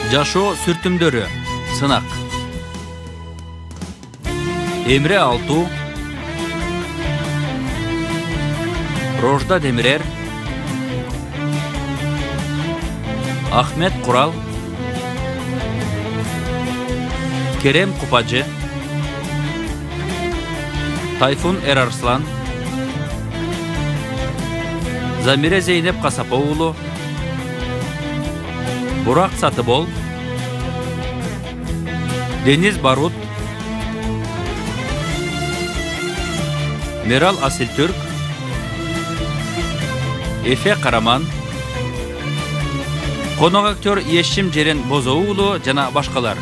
Жашоо сүртүмдөрү. Сынак. Эмре Алтуу, Рожда Демирер, Ахмет Курал, Керем Купажы, Тайфун Эрарслан, Замире Зейнеп Касапоулу, Бурак Сатыбол, Дениз Барут, Мерал Асилтүрк, Эфе Караман, конок актер Ешим Жерен Бозоулу жана башкалар.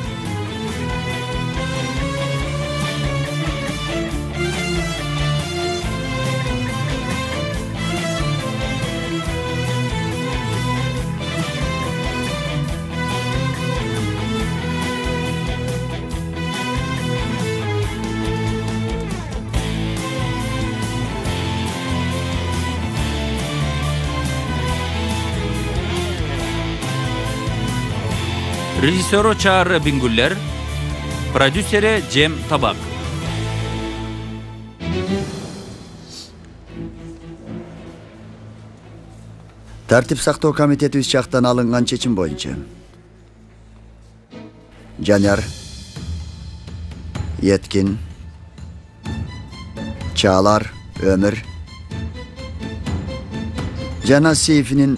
Rejissörü Çağrı Bingüller, prodüseri Cem Tabak. Тартип сактоо комитетибиз жактан алынган чечим боюнча Жаняр, Еткин, Чалар, Өмүр жана Сейфинин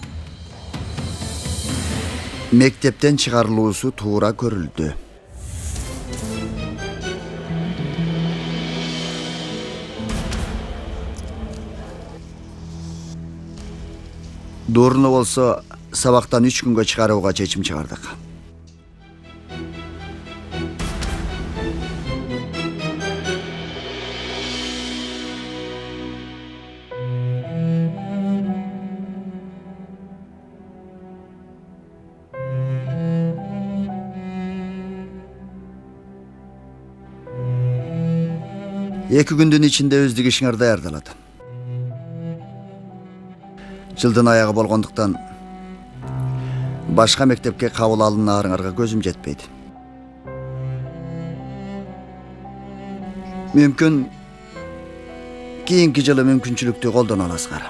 мектептен чыгарылуусу туура көрүлдү. Дурну болсо сабактан 3 күнгө чыгарууга чечим чыгардык. Эки күндүн ичинде өздүк ишиңер даярдалат. Жылдын аягы болгондуктан башка мектепке кабыл алынаарыңарга көзүм жетпейт. Мүмкүн кийинки жылы мүмкүнчүлүктү колдоно аласыздар.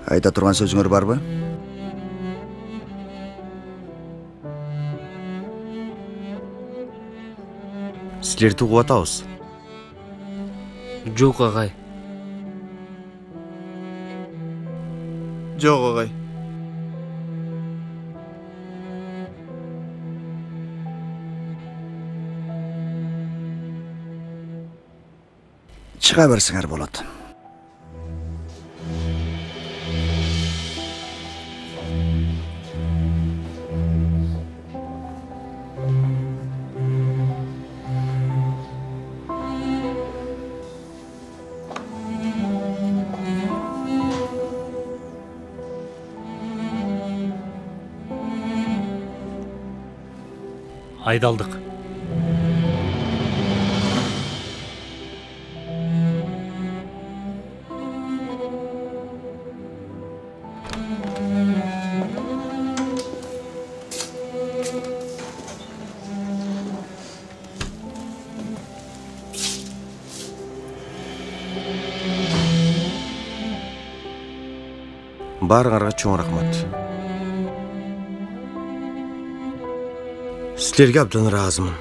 Айта турган сөзүңөр барбы? Силерди угуп атабыз. Жок агай. Жок агай. Чыга берсиңер болот. Айдалдык. Баарыңарга чоң рахмат. Силерге абдан ыраазымын.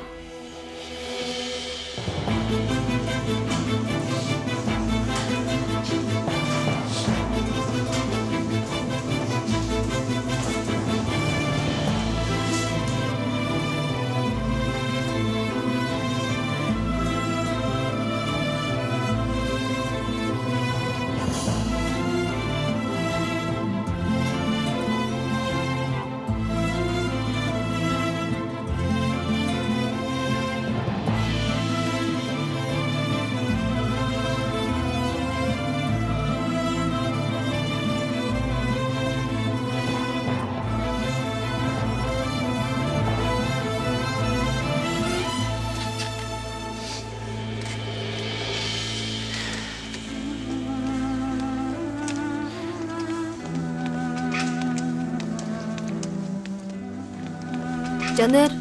Жанер,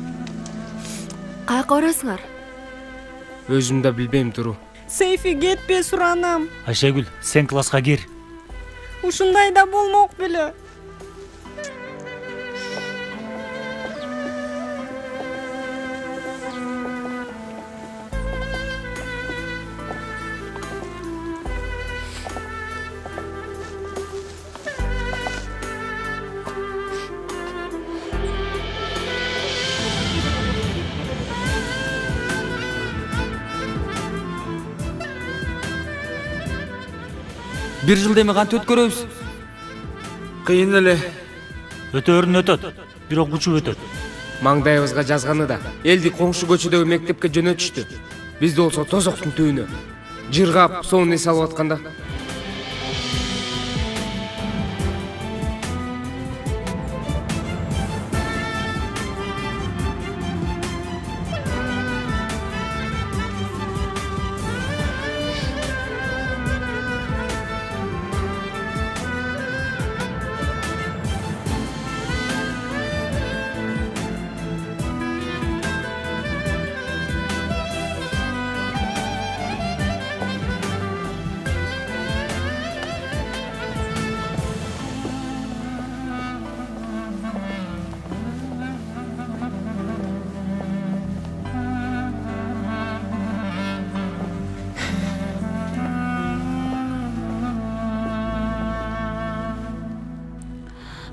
каяка барасыңар? Өзүм да билбейм туру. Сейфи кетпе суранам. Айшагүл, сен класска кир. Ушундай да болмок беле. Bir жыл деме кантип өткөрөбүз? Кыйын эле. Өтөрүн өтөт. Бирок учуп өтөт. Маңдайыбызга жазганы да. Элди коңшу көчөдөгү мектепке жөнөтүштү. Бизде болсо тозоктун түбүнө. Жыргап, сонун эс алып атканда.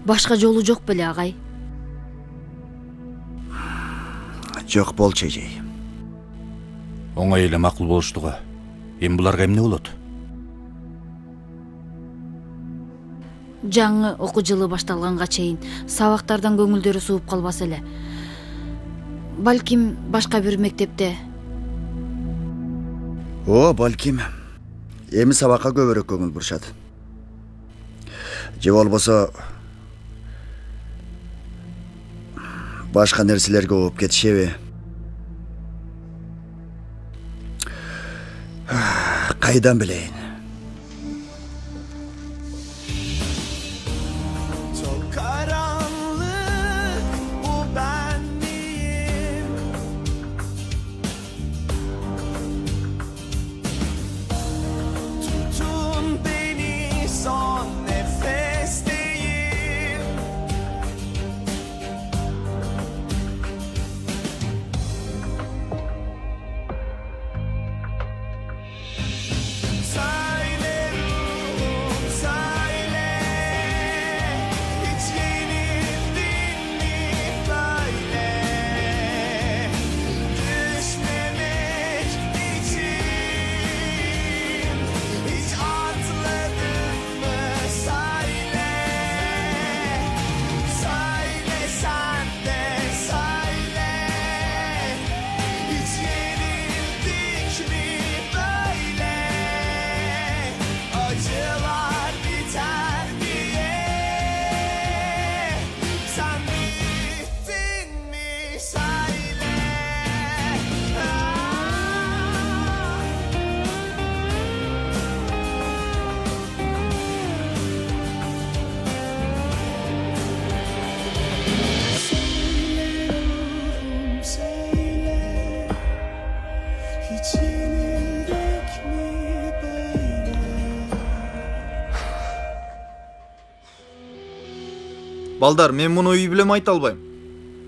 Башка жолу жок беле, агай? Жок болчу эжей. Оңой эле макул болушту го. Эми буларга эмне болот? Жаңы окуу жылы башталганга чейин сабактардан көңүлдөрү сууп калбас эле. Балким башка бир мектепте. Балким. Эми сабакка көбүрөөк көңүл бурушат. Же болбосо башка нерселерге ооп кетишеби? Кайдан билейин? Çok karanlık bu benliğim. Tutun beni son nefesteyim. Söyle ruhum söyle, hiç yenildin mi böyle? Düşmemek için hiç atladın mı söyle? Söyle sen de söyle, hiç yenildik mi böyle? Acılar biter diye sen bittin mi söyle? Söyle ruhum söyle, hiç yenildik mi böyle? Балдар, мен муну үй билем айта албайм.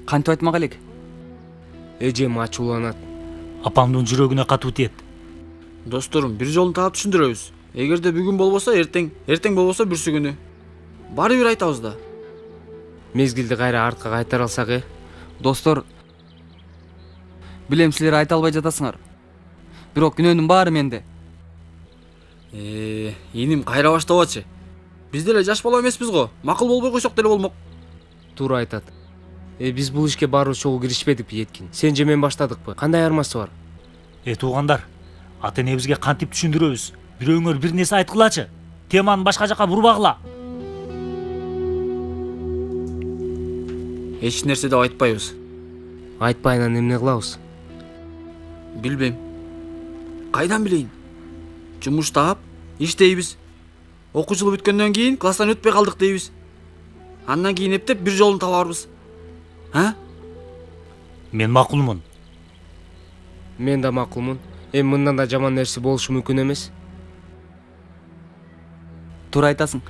Кантип айтмак элек? Эжем ачууланат. Апамдын жүрөгүнө катуу тиет. Досторум, бир жолун таап түшүндүрөбүз. Эгерде бүгүн болбосо эртең болбосо бүрсү күнү. Баары бир айтабыз да. Мезгилди кайра артка кайтара алсак Достор, билем силер айта албай жатасыңар. Бирок күнөөнүн баары менде. Иним кайра баштабачы. Биз деле жаш бала эмеспиз го. Макул болбой койсок деле болмок. Туура айтат. Биз бул ишке баарыбыз чогуу киришпедикпи Еткин? Сен же мен баштадыкпы? Кандай айырмасы бар? Туугандар, ата энебизге кантип түшүндүрөбүз? Бирөөңөр бир нерсе айткылачы. Теманы башка жака бурбагыла. Эч нерсе деп айтпайбыз. Айтпайынан эмне кылабыз? Билбейм. Кайдан билейин? Жумуш таап, иштейбиз. Окуу жылы бүткөндөн кийин класстан өтпөй калдык дейбиз. Андан кийин эптеп бир жолун табарбыз. Мен макулмун. Мен да макулмун. Эми мындан да жаман нерсе болушу мүмкүн эмес. Туура айтасың.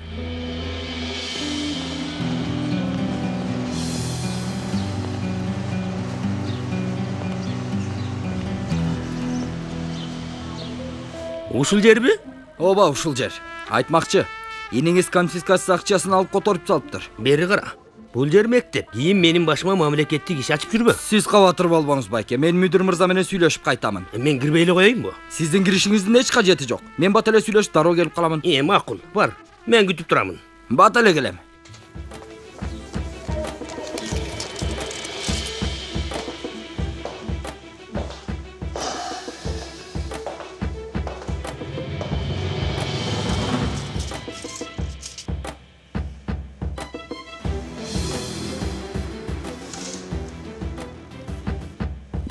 Ушул жерби? Ооба, ушул жер. Айтмакчы, энеңиз конфискация акчасын алып которуп салыптыр. Бери кара. Бул жер мектеп. Кийин менин башыма мамлекеттик иш ачып жүрбө. Сиз кабатыр болбоңуз байке. Мен мүдүр мырза менен сүйлөшүп кайтамын. Мен кирбей эле коеюнбу? Сиздин киришиңиздин эч кажети жок. Мен бат эле сүйлөшүп дароо келип каламын. Макул. Бар. Мен күтүп турамын. Бат эле келем.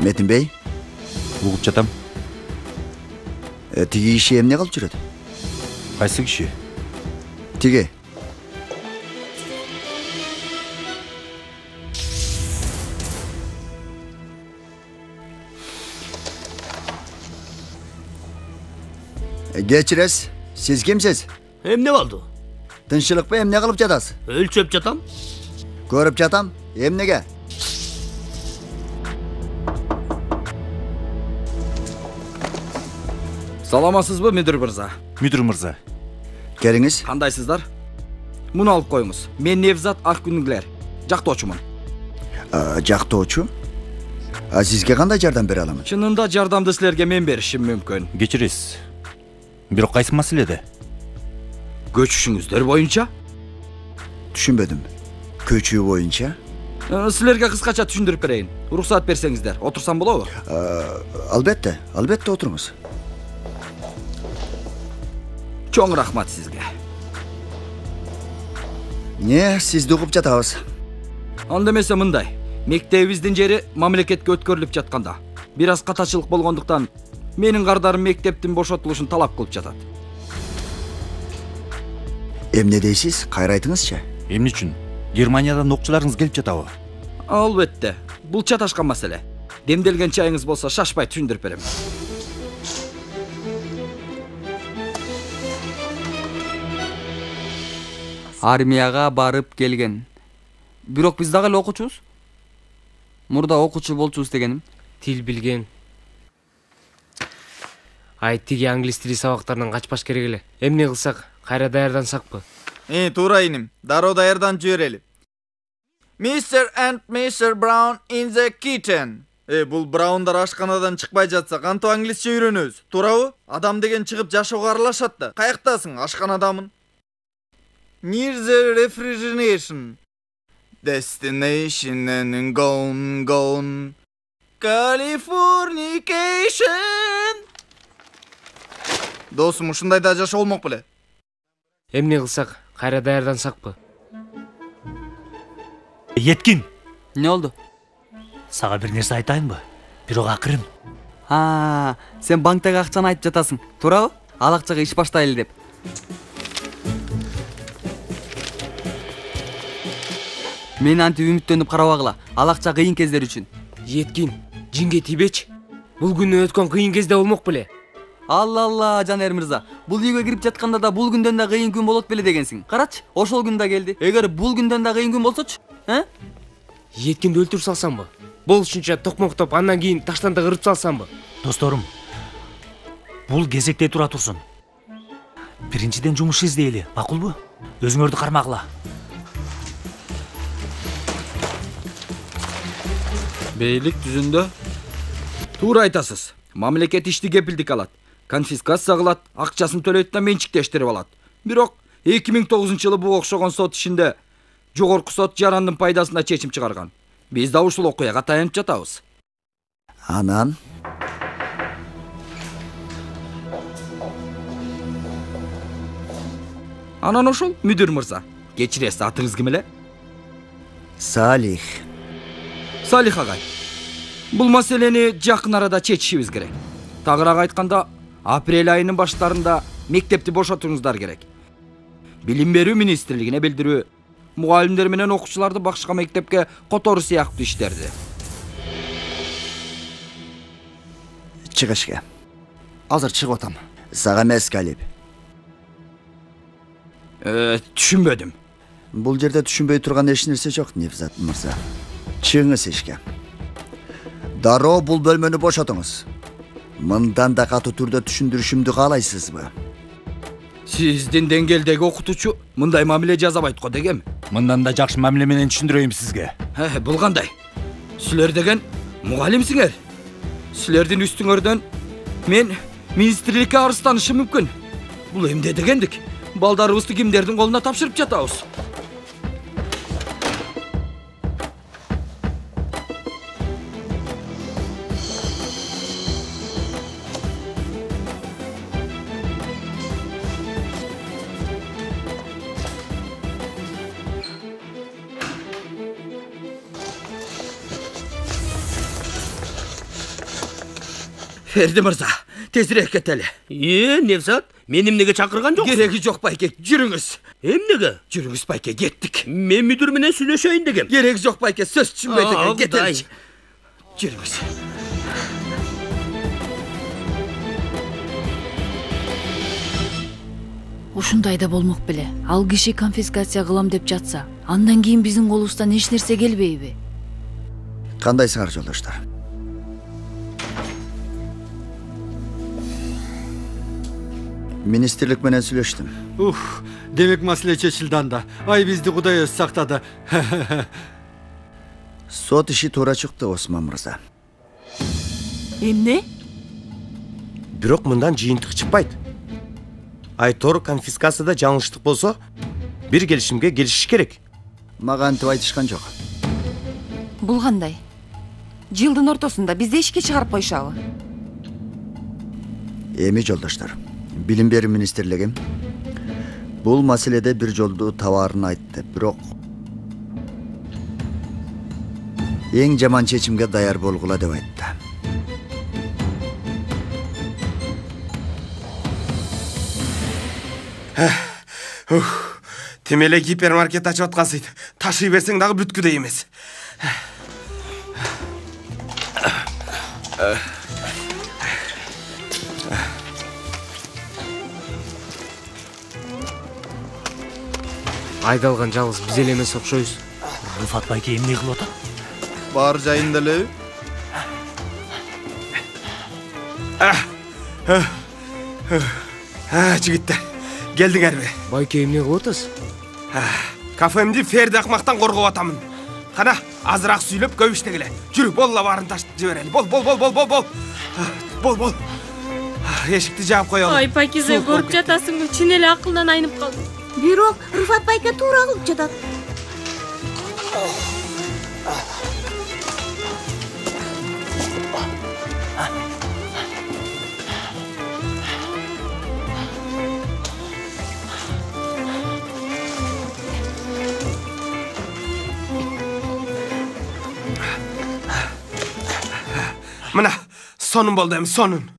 Metin Bey, Угуп жатам. тиги иши эмне кылып жүрөт? Кайсы киши? Тиги. Кечиресиз, сиз кимсиз? Эмне болду? Тынччылыкпы эмне кылып жатасыз? Өлчөп жатам. Көрүп жатам. Эмнеге? Саламатсызбы, мүдүр мырза? Мүдүр мырза. Келиңиз. Кандайсыздар? Муну алып коюңуз. Мен Невзат Аккүнгүлер. Жактоочумун. Жактоочу? Сизге кандай жардам бере аламын? Чынында жардамды силерге мен беришим мүмкүн. Кечиресиз. Бирок кайсы маселеде? Көчүшүңүздөр боюнча? Түшүнбөдүм. Көчүү боюнча? Силерге кыскача түшүндүрүп берейин. Уруксат берсеңиздер, отурсам болобу? Албетте, отуруңуз. Чоң рахмат сизге. Сизди угуп жатабыз. Анда эмесе мындай. Мектебибиздин жери мамлекетке өткөрүлүп жатканда, бир аз катачылык болгондуктан менин кардарым мектептин бошотулушун талап кылып жатат. Эмне дейсиз? Кайра айтыңызчы. Эмне үчүн? Германиядан окуучуларыңыз келип жатабы? Албетте. Бул чаташкан маселе. Демделген чайыңыз болсо шашпай түшүндүрүп берем. Армияга барып келген. Бирок биз дагы эле окуучубуз. Мурда окуучу болчубуз дегеним. Тил билген. Тиги англис тили сабактарынан качпаш керек эле. Эмне кылсак, кайра даярдансакпы? Туура иним. Дароо даярданып жиберели. Mr. and Mr. Brown in the kitchen. Бул Браундар ашканадан чыкпай жатса, кантип англисче үйрөнөбүз? Туурабы? Адам деген чыгып жашоого аралашат да. Каяктасың? Ашканадамын. Near the refrigeration. Destination and gone. Californication. Досум, ушундай да жашоо болмок беле? Эмне кылсак, кайра даярдансакпы? Еткин. Не болду? Сага бир нерсе айтайынбы? Бирок акырын. Сен банктагы акчаны айтып жатасың. Туурабы? Ал акчага иш баштайлы деп. Мен антип үмүттөнүп карабагыла. Ал акча кыйын кездер үчүн. Еткин, жинге тийбечи. Бул күнү өткөн кыйын кезде болмок беле? Алла, Жанер мырза. Бул үйгө кирип жатканда да бул күндөн да кыйын күн болот беле дегенсиң. Карачы, ошол күн да келди. Эгер бул күндөн да кыйын күн болсочу, Еткинди өлтүрүп салсамбы? Болушунча токмоктоп, андан кийин таштан да кырып салсамбы? Досторум, бул кезектей тура турсун. Биринчиден жумуш издейли, макулбу? Өзүңөрдү кармагыла. Бейлик түзүндө. Туура айтасыз. Мамлекет ишти кепилдик алат. Конфискация кылат, акчасын төлөйт да менчиктештирип алат. Бирок 2009-жылы бул окшогон сот ишинде жогорку сот жарандын пайдасына чечим чыгарган. Биз да ушул окуяга таянып жатабыз. Анан ошол мүдүр мырза. Кечиресиз, атыңыз ким эле? Салих. Салих агай. Бул маселени жакын арада чечишибиз керек. Тагыраак айтканда, апрель айынын баштарында мектепти бошотуңуздар керек. Билим берүү министрлигине билдирүү, мугалимдер менен окуучуларды бакшка мектепке которуу сыяктуу иштерди. Çık işe. Азыр чыгып атам. Sağa emez Kalip. Түшүнбөдүм. Бұл жерде түшүнбөй турган эч нерсе жок, Невзат мырза. Чыгыңыз ишке. Дароо бул бөлмөнү бошотуңуз. Мындан да катуу түрдө түшүндүрүшүмдү каалайсызбы? Сиздин деңгээлдеги окутуучу мындай мамиле жасабайт го дегем. Мындан да жакшы мамиле менен түшүндүрөйүм сизге. Бул кандай? Силер деген мугалимсиңер. Силердин үстүңөрдөн мен министрликке арызданышым мүмкүн. Бул эмне дегендик? Балдарыбызды кимдердин колуна тапшырып жатабыз? Ферди мырза, тезирээк кетели. Невзат, мен эмнеге чакырган жоксуң? Кереги жок байке, жүрүңүз. Эмнеге? Жүрүңүз байке, кеттик. Мен мүдүр менен сүйлөшөйүн дегем. Кереги жок байке, сөз түшүнбөйт экен, Кудай. кетели. Жүрүңүз. Ушундай да болмок беле. Ал киши конфискация кылам деп жатса, андан кийин биздин колубуздан эч нерсе келбейби? Кандайсыңар жолдоштор? Министрлик менен сүйлөштүм. Демек маселе чечилди анда. Ай бизди Кудай өз сактады. Сот иши туура чыкты, Осман мырза. Эмне? Бирок мындан жыйынтык чыкпайт. Айтор конфискацияда жаңылыштык болсо, бир келишимге келишиш керек. Мага антип айтышкан жок. Бул кандай? Жылдын ортосунда бизди ишке чыгарып коюшабы? Эми жолдоштор, Билим берүү министрлиги бул маселеде бир жолду табаарын айтты, бирок эң жаман чечимге даяр болгула деп айтты. Тем эле гипермаркет ачып аткансыйт. Ташый берсең дагы бүткүдөй эмес. Айдалган жалгыз биз эле эмес окшойбуз. Рыфат байке эмне кылып атат? Бар жайында элеби? Жигиттер, келдиңерби? Байке эмне кылып атасыз? Кафемди Ферди акмактан коргоп атамын. Кана, азыраак сүйлөп көп иштегиле. Жүрү, болла баарын ташып жиберели. Бол. Эшикти жаап коелу. Ай, Пакизе, көрүп жатасыңбы? Чын эле акылдан айнып калдым. Бирок Рыфат байке туура кылып жатат. Мына, сонун болду эми, сонун.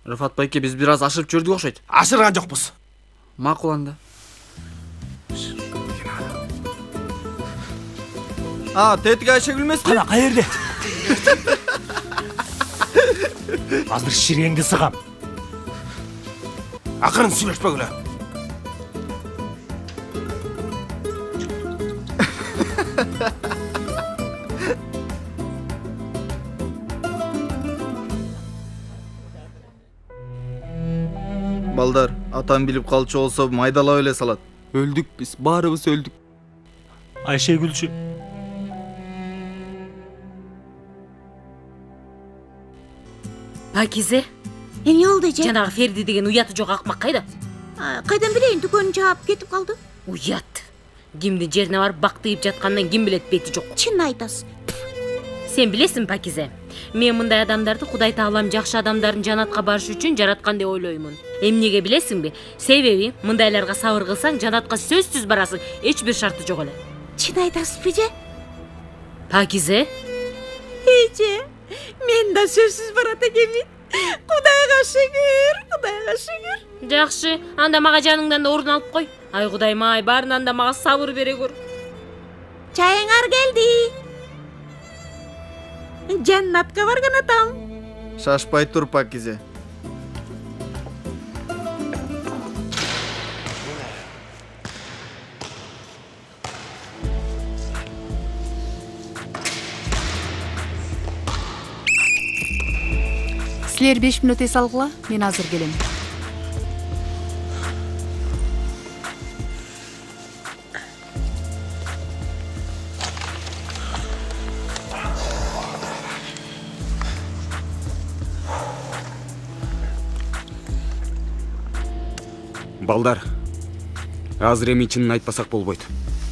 Рыфат байке, биз бир аз ашырып жүрдүк окшойт. Ашырган жокпуз. Макул анда. Тетиги Айшегүл Кана каерде? Азыр ширеңди сыгам. Акырын сүйлөшпөгүлө. Балдар, атам билип калчу болсо майдалап эле салат. Өлдүк биз, баарыбыз өлдүк. Айшегүлчү. Пакизе, эмне болду эже? Жанагы Ферди деген уяты жок акмак кайда? Кайдан билейин, дүкөнүн жаап кетип калды. Уят. Кимдин жерине барып бактыйып жаткандан ким билет, бети жок. Чын айтасыз. Сен билесиң, Пакизе. Мен мындай адамдарды Кудай Таалам жакшы адамдардын жанатка барышы үчүн жараткан деп ойлоймун. Эмнеге билесиңби? Себеби мындайларга сабыр кылсаң жанатка сөзсүз барасың, эч бир шарты жок эле. Чын айтасызбы эже? Пакизе? Эже, мен да сөзсүз барат экенмин. Кудайга шүгүр. Жакшы, анда мага жаныңдан да орун алып кой. Ай Кудайым ай, баарынан да мага сабыр бере көр. Чайыңар келди. Жаннатка барган атам. Шашпай тур, Пакизе. Силер 5 мүнөт эс алгыла, мен азыр келем. Балдар, азыр эми чынын айтпасак болбойт.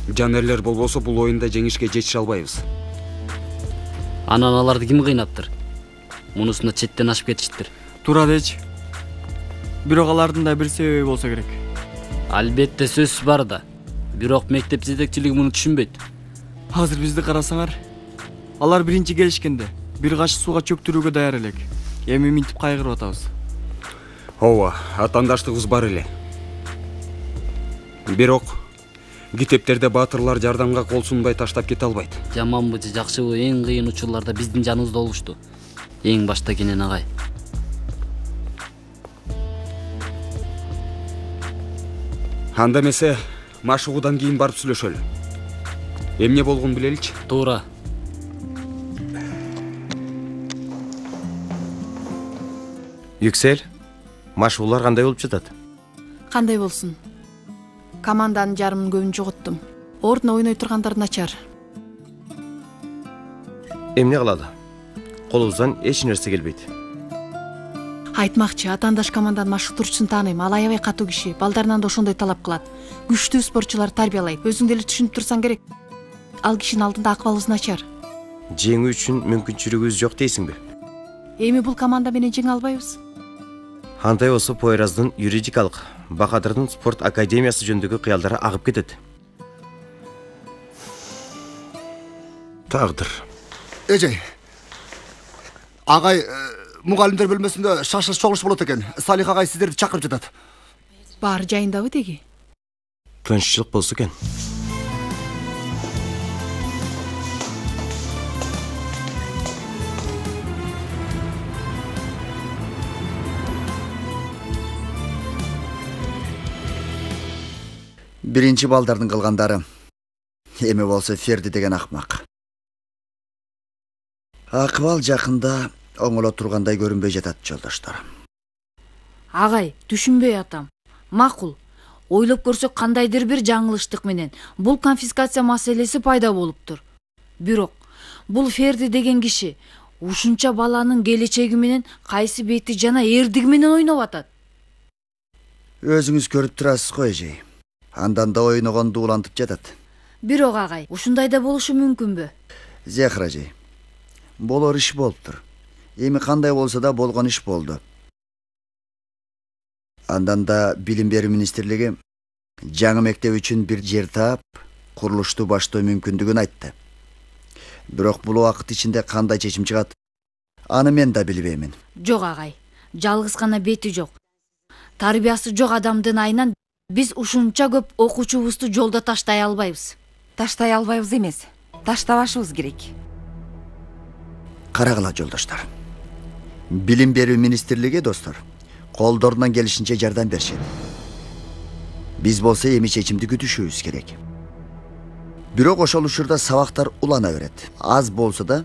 Жанерлер болбосо бул оюнда жеңишке жетише албайбыз. Анан аларды ким кыйнаптыр? Мунусуна четтен ашып кетиштир. Туура дечи. Бирок алардын да бир себеби болсо керек. Албетте сөзсүз бар да. Бирок мектеп жетекчилиги муну түшүнбөйт. Азыр бизди карасаңар, алар биринчи келишкенде бир каш сууга чөктүрүүгө даяр элек. Эми минтип кайгырып атабыз. Ооба, атандаштыгыбыз бар эле. Бирок китептерде баатырлар жардамга кол сунбай таштап кете албайт. Жаманбы же жакшыбы, эң кыйын учурларда биздин жаныбызда болушту. Эң башта кенен агай. Анда эмесе машыгуудан кийин барып сүйлөшөлү. Эмне болгонун билеличи? Туура. Yüksel, машыгуулар кандай болуп жатат? Кандай болсун? Команданын жарымын көбүн жоготтум. Ордуна ойной тургандар начар. Эмне кылалы? Колубуздан эч нерсе келбейт. Айтмакчы, атандаш команданын машыктыруучусун тааныйм. Ал аябай катуу киши, балдарынан да ошондой талап кылат. Күчтүү спортчулар тарбиялайт. Өзүң деле түшүнүп турсаң керек. Ал кишинин алдында акыбалыбыз начар. Жеңүү үчүн мүмкүнчүлүгүбүз жок дейсиңби? Эми бул команда менен жеңе албайбыз. Андай болсо Пойраздын юридикалык, Бакадырдын спорт академиясы жөнүндөгү кыялдары агып кетет. Тагдыр. Эжей. Агай, мугалимдер бөлмөсүндө шашылыш чогулуш болот экен. Салих агай сиздерди чакырып жатат. Баары жайындабы деги? Тынччылык болсо экен. Биринчи балдардын кылгандары. Эми болсо Ферди деген акмак. Акыбал жакында оңоло тургандай көрүнбөй жатат, жолдоштор. Агай, түшүнбөй атам. Макул. Ойлоп көрсөк кандайдыр бир жаңылыштык менен бул конфискация маселеси пайда болуптур. Бирок бул Ферди деген киши ушунча баланын келечеги менен кайсы бети жана эрдиги менен ойноп атат. Өзүңүз көрүп турасыз го, эжей. Андан да ойногонду улантып жатат. Бирок агай, ушундай да болушу мүмкүнбү? Зехра эжей, болор иш болуптур. Эми кандай болсо да болгон иш болду. Андан да Билим берүү министрлиги жаңы мектеп үчүн бир жер таап, курулушту баштоо мүмкүндүгүн айтты. Бирок бул убакыт ичинде кандай чечим чыгат, аны мен да билбеймин. Жок агай, жалгыз гана бети жок. Тарбиясы жок адамдын айынан биз ушунча көп окуучубузду жолдо таштай албайбыз. Таштай албайбыз эмес, таштабашыбыз керек. Карагыла, жолдоштор. Билим берүү министрлиги, достор, колдорунан келишинче жардам беришет. Биз болсо эми чечимди күтүшүбүз керек. Бирок ошол учурда сабактар улана берет. Аз болсо да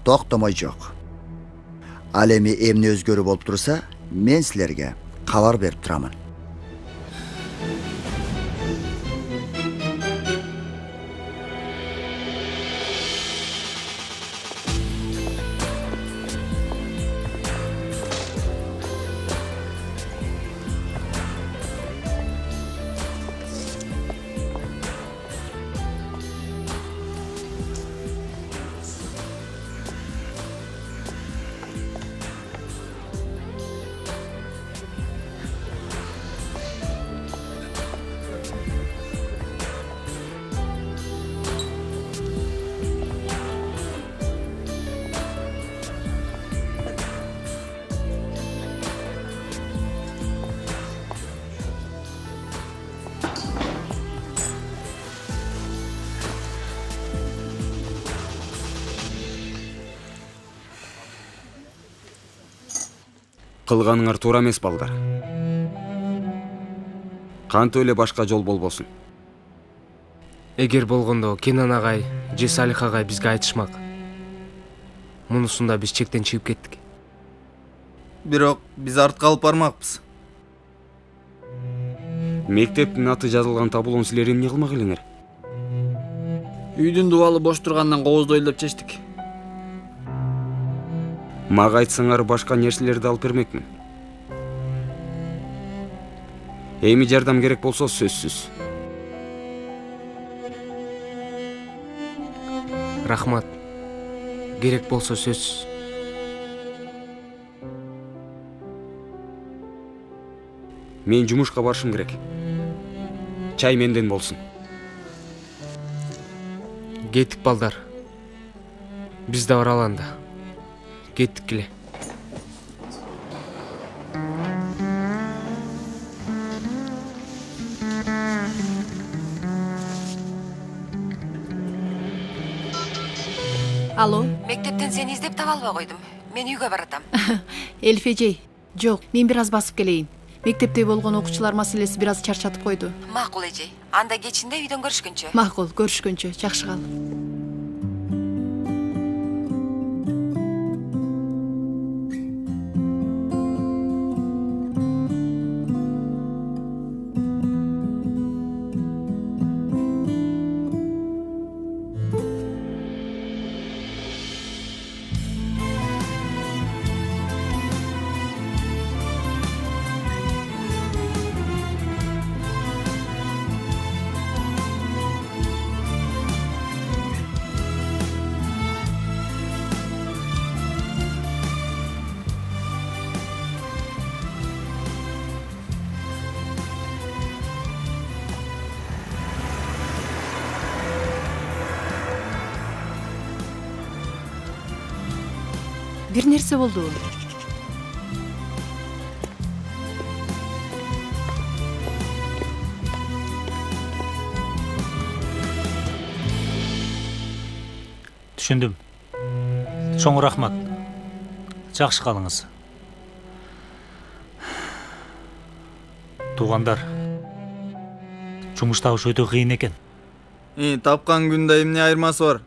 токтомой жок. Ал эми эмне өзгөрүү болуп турса, мен силерге кабар берип турамын. Кылганыңар туура эмес балдар. Кантип эле башка жол болбосун. Эгер болгондо Кенан агай же Салих агай бизге айтышмак. Мунусунда биз чектен чыгып кеттик. Бирок биз артка алып бармакпыз. Мектептин аты жазылган табулон силер эмне кылмак элеңер? Үйдүн дубалы бош тургандан кооздо ойлоп чечтик. Мага айтсаңар башка нерселерди алып бермекмин. Эми жардам керек болсо сөзсүз. Рахмат. Керек болсо сөзсүз. Мен жумушка барышым керек. Чай менден болсун. Кеттик балдар. Биз да бараланда. Кеттик эле. Алло. Мектептен сени издеп таба албай койдум. Мен үйгө баратам. Элфежей. Жок, мен бир аз басып келейин. Мектепте болгон окуучулар маселеси бир аз чарчатып койду. Макул эжей. Анда кечинде үйдөн көрүшкөнчө. Макул, көрүшкөнчө. Жакшы кал. Бир нерсе болду. Түшүндүм. Чоң рахмат. Жакшы калыңыз. Туугандар. Жумуш табыш өтө кыйын экен. Тапкан күндө эмне айырмасы бар?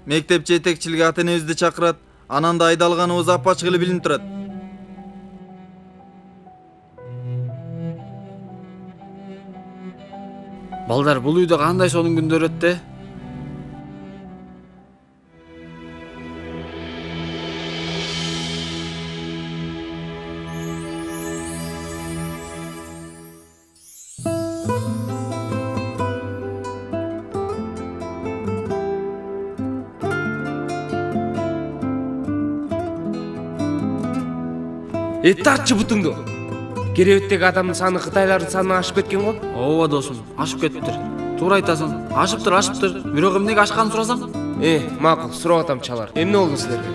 Мектеп жетекчилиги ата-энебизди чакырат. Анан да айдалганыбыз апачык эле билинип турат. Балдар, бул үйдө кандай сонун күндөр өттү? Тартчы бутуңду. Керебеттеги адамдын саны Кытайлардын санынан ашып кеткен го? Ооба досум, ашып кетиптир. Туура айтасың. Ашыптыр. Бирок эмнеге ашканын сурасаң? Макул, сурап атам чалар. Эмне болду силерге?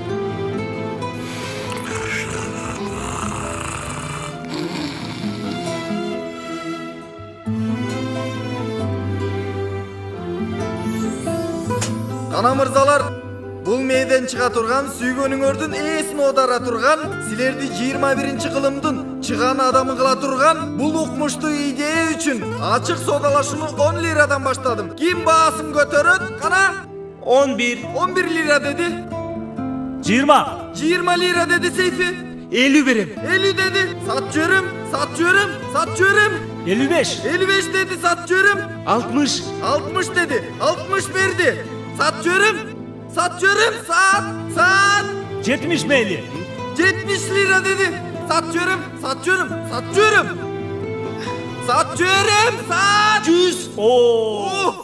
Кана мырзалар, бул мээден чыга турган сүйгөнүңөрдүн ээсин оодара турган, силерди 21 кылымдын чыган адамы кыла турган бул укмуштуу идея үчүн ачык соодалашууну 10 лирадан баштадым. Ким баасын көтөрөт? Кана? 11. 11 лира деди. 20. 20 лира деди Сейфи. 50 берем. 50 dedi. Sat çörüm. 55. 55 dedi, sat çörüm. 60. 60 dedi. 60 verdi. Sat çörüm. Sat. 70 meyli. 70 lira dedi. Sat çörüm. 100. Oo.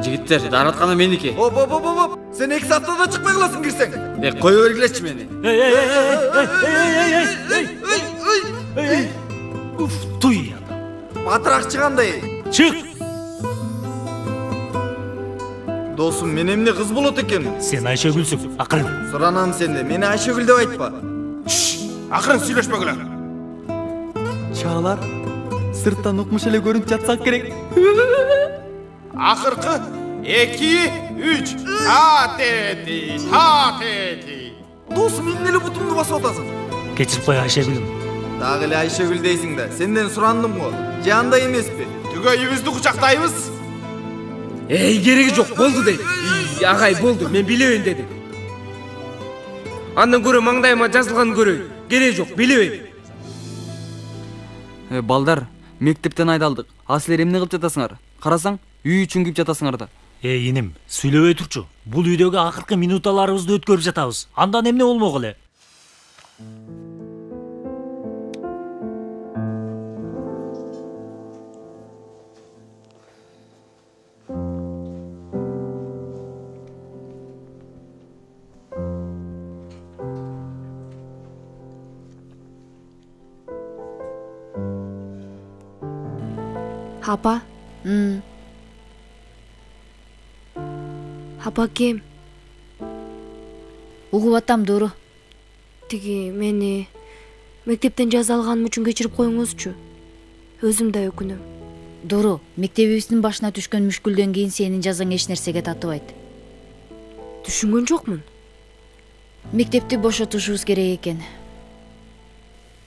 Жигиттер, даратканы меники. Hop. Sen ek haftada çıkmay kılasın girsen. Koyu vergileşçi beni. Hey. Uf, tuy adam. Batırak çıkanday. Çık. Dostum, men emne kız bulut eken. Sen Ayşegülsün, akırın. Soranam sende, meni Ayşegül dep aytpa. Akırın süйлөшпөгүлө. Çağlar, sırttan okmuş ele görünüp yatsak gerek. Akırkı 2, 3. Ha dedi. досум эмне эле бутумду басып атасың? Кечирип кой Айшегүлүм. Дагы эле Айшегүл дейсиң да. Сенден сурандым го. Же андай эмеспи? Түгөйүбүздү кучактайбыз. Кереги жок, болду дейт. Агай, болду, мен билебейм дедим. Андан көрө маңдайыма жазылганын көрөйүн. Кереги жок, билебейм. Балдар, мектептен айдалдык. А силер эмне кылып жатасыңар? Карасаң, үй чүңгүп жатасыңар да. Иним, сүйлөбөй турчу. Бул үйдөгү акыркы минуталарыбызды өткөрүп жатабыз. Андан эмне болмок эле? Апа. Апа кем? Угуп атам, Дуру. Тиги мени мектептен жаза алганым үчүн кечирип коюңузчу. Өзүм да өкүнөм. Дуру, мектебибиздин башына түшкөн мүшкүлдөн кийин сенин жазаң эч нерсеге татыбайт. Түшүнгөн жокмун. Мектепти бошотушубуз керек экен.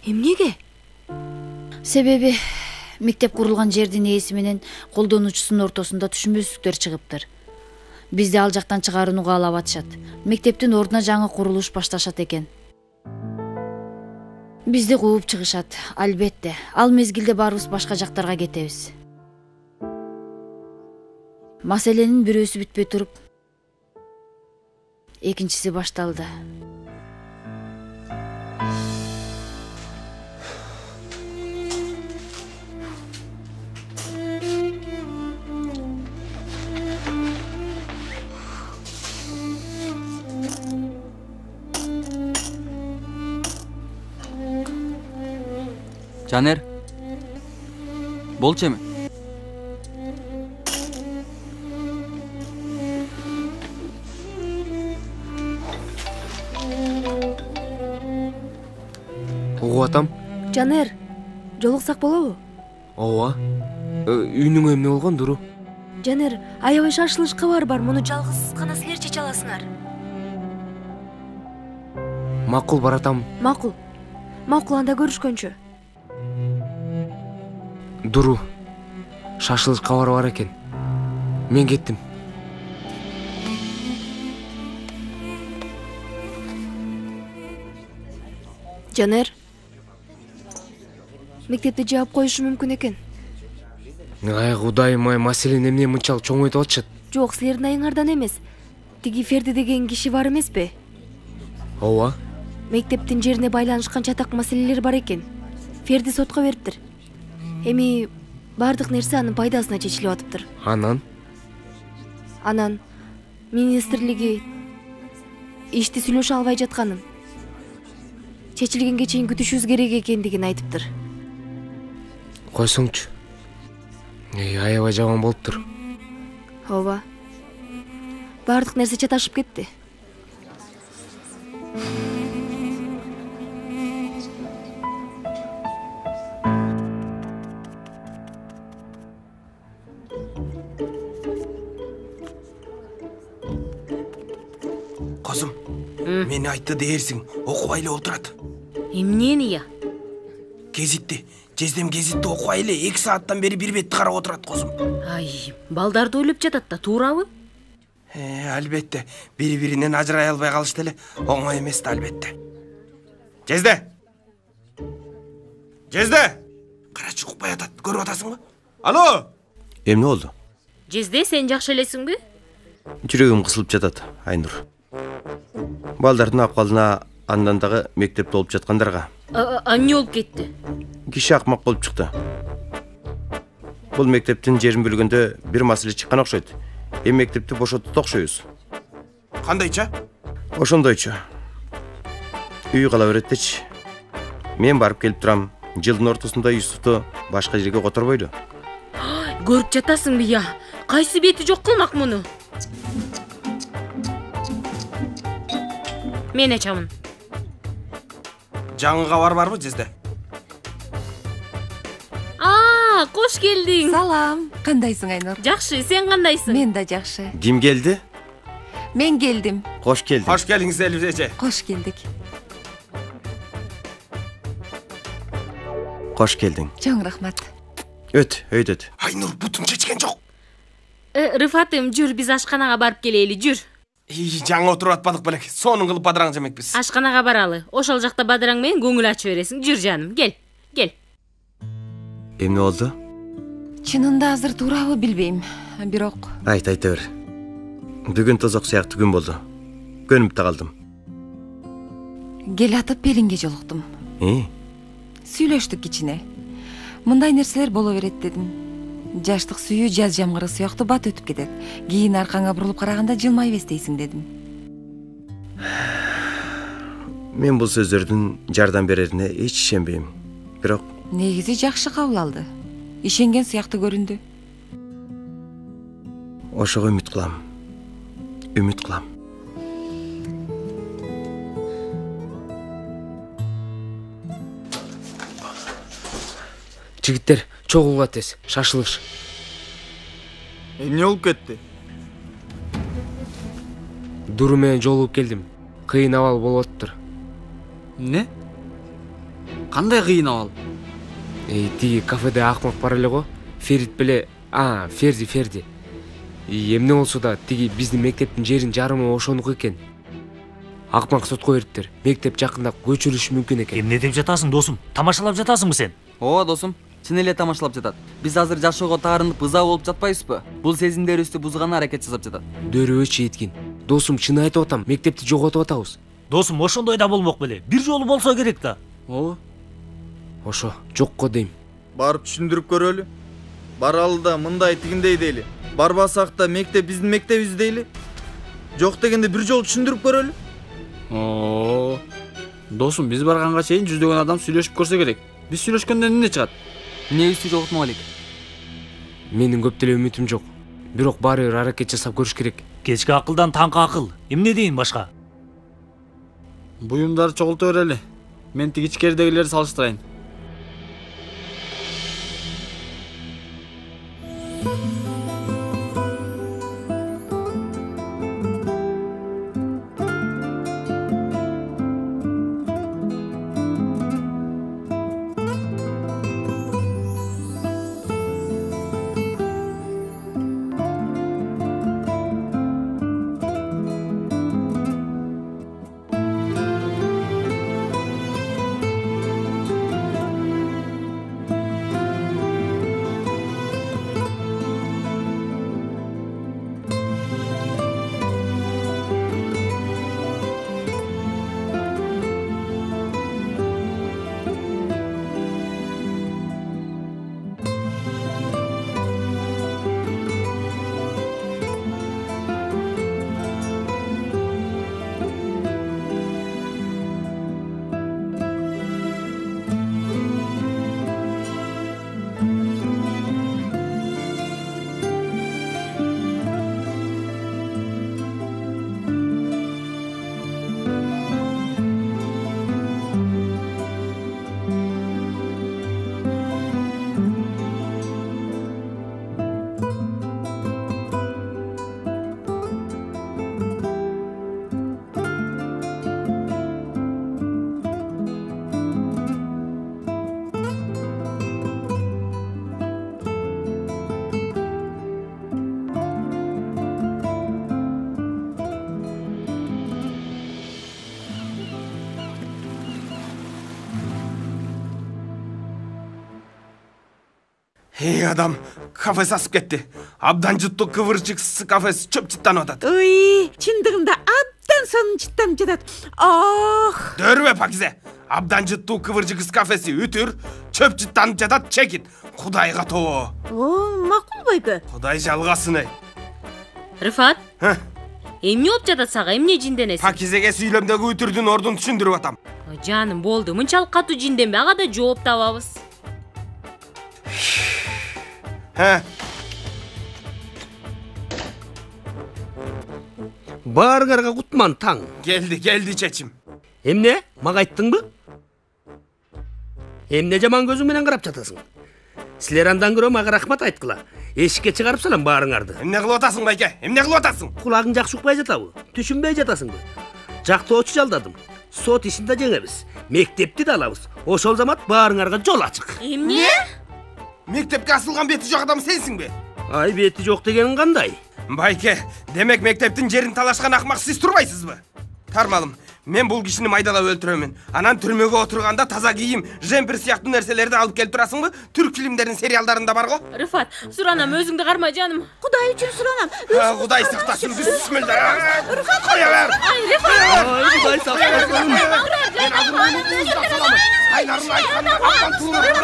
Эмнеге? Себеби мектеп курулган жердин ээси менен колдонуучусунун ортосунда түшүнбөстүктөр чыгыптыр. Бизди ал жактан чыгарууну каалап атышат. Мектептин ордуна жаңы курулуш башташат экен. Бизди кууп чыгышат. Албетте, ал мезгилде баарыбыз башка жактарга кетебиз. Маселенин бирөөсү бүтпөй туруп, экинчиси башталды. Жанер, болчу эми? Угуп атам. Жанер, жолуксак болобу? Ооба. Үйүнүңө эмне болгон, Дуру? Жанер, аябай шашылыш кабар бар. Муну жалгыз гана силер чече аласыңар. Макул, баратам. Макул. Макул, анда көрүшкөнчө. Дуру, шашылыш кабар бар экен. Мен кеттим. Жанер, мектепте жаап коюшу мүмкүн экен. Ай, Кудайым ай, маселени эмне мынчалык чоңойтуп атышат? Жок, силердин айыңардан эмес. Тиги Ферди деген киши бар эмеспи? Ооба. Мектептин жерине байланышкан чатак маселелер бар экен. Ферди сотко бериптир. Эми бардык нерсе анын пайдасына чечилип атыптыр. Анан министрлиги ишти сүйлөшө албай жатканын, чечилгенге чейин күтүшүбүз керек экендигин айтыптыр. Койсоңчу. Аябай жаман болуптур. Ооба. Бардык нерсе чаташып кетти. Козум, мени айтты дээрсиң, окубай эле отурат. Эмнени я? Гезитти, Жездем гезитти окубай эле 2 сааттан бери бир бетти карап отурат, козум. Ай, балдарды ойлоп жатат да, туурабы? Албетте, бири-биринен ажырай албай калышты эле, оңой эмес да, албетте. Жезде! Карачы укпай атат, көрүп атасыңбы? Алло! Эмне болду? Жезде, сен жакшы элесиңби? Жүрөгүм кысылып жатат, Айнур. Балдардын акыбалына, андан дагы мектепте болуп жаткандарга. Эмне болуп кетти? Киши акмак болуп чыкты. Бул мектептин жерин бөлгөндө бир маселе чыккан окшойт. Эми мектепти бошотуп окшойбуз. Кандайча? Ошондойчу. Үй кала берет-дечи. Мен барып келип турам. Жылдын ортосунда Юсуфту башка жерге которбойлу. Көрүп жатасыңбы я? Кайсы бети жок кылмак муну? Мен ачамын. Жаңы кабар барбы, Жезде? Кош келдиң. Салам. Кандайсың, Айнур? Жакшы, сен кандайсың? Мен да жакшы. Ким келди? Мен келдим. Koş geldin. Hoş geldiniz Elif эже. Кош келдик. Hoş geldin. Чоң рахмат. Öt, öt. Айнур бутум чечкен жок. Рыфатым, жүр, биз ашканага барып келели, жүр. Жаңа отуруп атпадык белек. Сонун кылып бадыраң жемекпиз. Ашканага баралы. Ошол жакта бадыраң менен көңүл ачып бересиң. Жүр жаным, кел. Кел. Emne oldu? Чынында азыр туурабы билбейм. Бирок Ayta bер. Бүгүн тозок сыяктуу күн болду. Көнүп да калдым. кел атып Пелинге жолуктум. Сүйлөштүк кичине. Мындай нерселер боло берет дедим. Жаштык сүйүү жаз жамгыры сыяктуу бат өтүп кетет. Кийин аркаңа бурулуп караганда жылмай бестейсиң дедим. Мен бул сөздөрдүн жардам берерине эч ишенбейм. Бирок Негизи жакшы кабыл алды. Ишенген сыяктуу көрүндү. ошого үмүт кылам. Үмүт кылам. Жигиттер, чогулга тез, шашылыш. Эмне болуп кетти? Дуру менен жолугуп келдим. Кыйын абал болуп атыптыр. Не? Кандай кыйын абал? Тиги кафеде акмак бар эле го. Ферит беле, Ферди. Эмне болсо да тиги биздин мектептин жерин жарымы ошонуку экен. Акмак сотко бериптир. Мектеп жакында көчүрүшү мүмкүн экен. Эмне деп жатасың, досум? Тамашалап жатасыңбы сен? Ооба досум, чын эле тамашалап жатат. Биз азыр жашоого таарынып ыза болуп жатпайбызбы? Бул сезимдерибизди бузганы аракет жасап жатат. Дөөрөбөчү Эткин. Досум, чын айтып атам, мектепти жоготуп атабыз. Досум, ошондой да болмок беле. Бир жолу болсо керек да. Ооба. Ошо, жокко дейм. Барып түшүндүрүп көрөлү. Баралы да мындай тигиндей дейли. Барбасак да мектеп биздин мектебиз дейли. Жок дегенде бир жолу түшүндүрүп көрөлү. Досум, биз барганга чейин жүздөгөн адам сүйлөшүп көрсө керек. Биз сүйлөшкөндөн эмне чыгат? Эмнебизди жоготмок элек? Менин көп деле үмүтүм жок. Бирок баары бир аракет жасап көрүш керек. Кечки акылдан таңкы акыл. Эмне дейин башка? Буюмдарды чогулта берели. Мен тиги ичкеридегилерди салыштырайын. Эй адам, кафе сасып кетти. Абдан жуттуу кывырчык кафеси чөп жыттанып атат. Ой, чындыгында абдан сонун жыттанып жатат. Ох! Дөөрбө Пакизе. Абдан жуттуу кывырчык кафеси үтүр, чөп жыттанып жатат, чекит. Кудайга тобо. О, макул байке. Кудай жалгасын эй. Рыфат? Эмне болуп жатат сага? Эмне жинденесиң? Пакизеге сүйлөмдөгү үтүрдүн ордун түшүндүрүп атам. Жаным, болду. Мынчалык катуу жинденбе. Ага да жооп табабыз. Баарыңарга кутман таң. Келди чечим. Эмне? Мага айттыңбы? Эмне жаман көзүң менен карап жатасың? Силер андан көрө мага рахмат айткыла. эшикке чыгарып салам баарыңарды. Эмне кылып атасың, байке? Эмне кылып атасың? Кулагың жакшы укпай жатабы? Түшүнбөй жатасыңбы? Жактоочу жалдадым. Сот ишин да жеңебиз. Мектепти да алабыз. Ошол замат баарыңарга жол ачык. Эмне? Мектепке асылган бети жок адам сенсиңби? Ай, бети жок дегениң кандай? Байке, демек мектептин жерин талашкан акмак сиз турбайсызбы? Тармалым, мен бул кишини майдалап өлтүрөмүн. Анан түрмөгө отурганда таза кийим, жемпир сыяктуу нерселерди алып келип турасыңбы? Түрк фильмдеринин сериалдарында бар го. Рыфат, Суранам, өзүңдү карма жаным. Кудай үчүн Суранам. Кудай сактасын, бисмилла. Кое бер. Кудай сактасын. Мен азыр айларын айтканда аптан туурап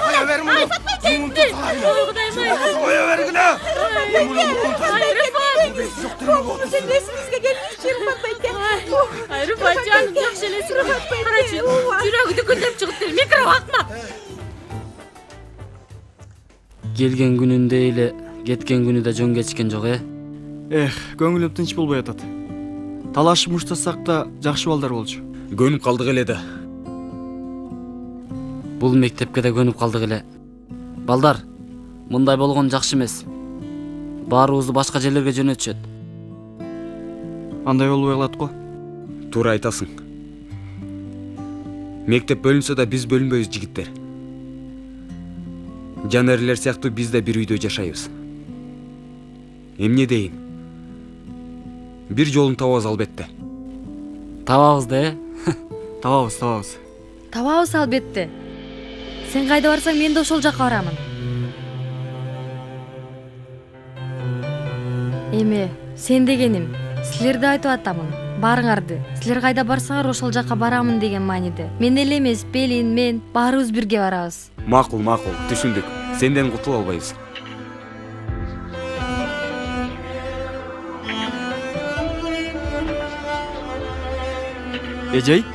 кое бер муну. Кое бергиле. Сен эсибизге келмеши Рыфат байке. Ай, Рыфат жаным, жакшы элесиң. Карачы, жүрөгү дүкүлдөп чыгып микро акмак. Келген күнүндө эле кеткен күнү да жөн кечкен жок, Көңүлүм тынч болбой атат. Талашып муштасак да жакшы балдар болчу. Көнүп калдык эле да. Бул мектепке да көнүп калдык эле. Балдар, мындай болгон жакшы эмес. Баарыбызды башка жерлерге жөнөтүшөт. Андай болбой калат го. Туура айтасың. Мектеп бөлүнсө да биз бөлүнбөйбүз, жигиттер. Жанерлер сыяктуу биз да бир үйдө жашайбыз. Эмне дейин? Бир жолун табабыз албетте. Табабыз да, Табабыз. Табабыз албетте. Сен кайда барсаң, мен да ошол жакка барамын. Эме, сен дегеним, силерди айтып атамын. Баарыңарды, силер кайда барсаңар ошол жакка барамын деген мааниде. Мен эле эмес, Пелин, мен баарыбыз бирге барабыз. Макул, түшүндүк. Сенден кутула албайбыз. Эжей?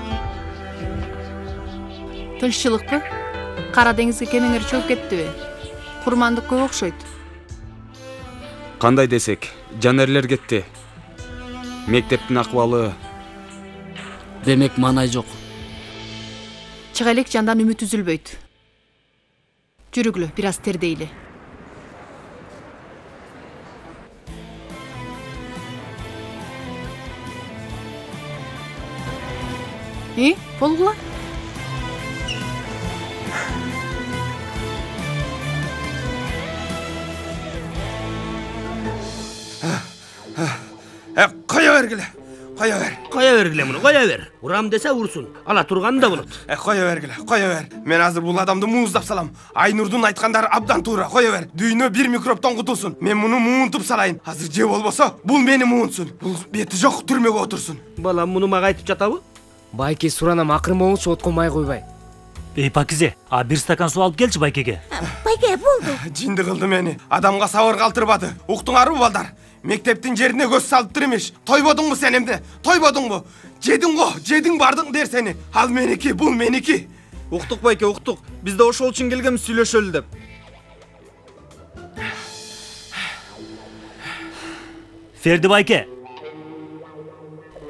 Тынччылыкпы? Кара деңизге кемеңер чөгүп кеттиби? Курмандык көп окшойт. Кандай десек, жанерлер кетти. Мектептин акыбалы демек маанай жок. Чыга элек, жандан үмүт үзүлбөйт. Жүрүгүлө, бир аз тердейли. Болгула? Кое бергиле. Кое бергиле муну, кое бер. Урам десе урсун. Ала турганы да болот. Кое бер. Мен азыр бул адамды мууздап салам. Айнурдун айткандары абдан туура. Кое бер. Дүйнө бир микробтон кутулсун. Мен муну муунтуп салайын. Азыр же болбосо, бул мени муунтсун. Бул бети жок түрмөгө отурсун. Балам муну мага айтып жатабы? Байке, Суранам, акырын болчу, откомай койбай. Пакизе, бир стакан суу алып келчи байкеге. Байке, болду. Жинди кылды мени. Адамга сабыр калтырбады. Уктуңарбы балдар? Мектептин жерине көз салыптыр эмеш. Тойбодуңбу сен эмне? Тойбодуңбу? Жедиң бардың дер сени. Ал меники, бул меники. Уктук байке, уктук. Биз да ошол үчүн келгенбиз, сүйлөшөлү деп. Ферди байке.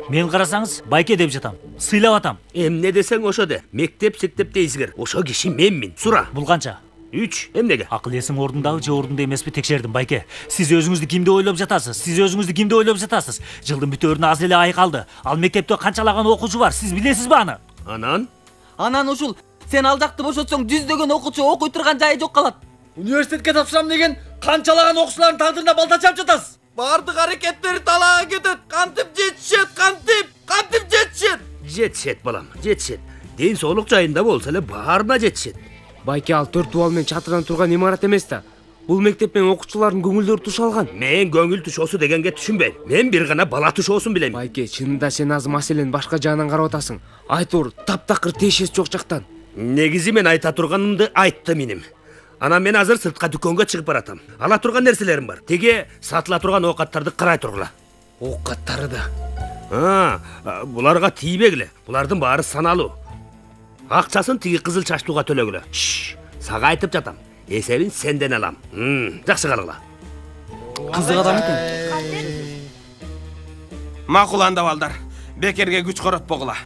Мен карасаңыз, байке деп жатам. Сыйлап атам. Эмне десең ошо де. Мектеп дейсиңер. Ошо киши менмин. Сура. Бул канча? 3. Эмнеге? Акыл эсиң ордундагы же ордунда эмеспи текшердим, байке. Сиз өзүңүздү кимди ойлоп жатасыз? Жылдын бүтөөрүнө аз эле ай калды. Ал мектепте канчалаган окуучу бар? Сиз билесизби аны? Анан ушул сен ал жакты бошотсоң жүздөгөн окуучу окуй турган жайы жок калат. Университетке тапшырам деген канчалаган окуучулардын тагдырына балта чаап жатасыз. Бардык аракеттери талаага кетет. Кантип жетишет. Жетишет балам, жетишет. Ден соолук жайында болсо эле баарына жетишет. Байке, ал 4 дубал менен чатырдан турган имарат эмес да. Бул мектеп менен окуучулардын көңүлдөрү тушалган. Мен көңүл тушоосу дегенге түшүнбөйм. Мен бир гана бала тушоосун билем. Байке, чынында сен азыр маселени башка жагынан карап атасың. Айтор, таптакыр тиешеси жок жактан. Негизи мен айта турганымды айттым иним. Анан мен азыр сыртка дүкөнгө чыгып баратам. Ала турган нерселерим бар. Теге сатыла турган оокаттарды карай тургула. Оокаттары да. Буларга тийбегиле. Булардын баары саналуу. Акчасын тиги кызыл чачтууга төлөгүлө. Сага айтып жатам. Эсебин сенден алам. Жакшы калгыла. Кызык адам экен. Макул анда балдар. Бекерге күч коротпогула.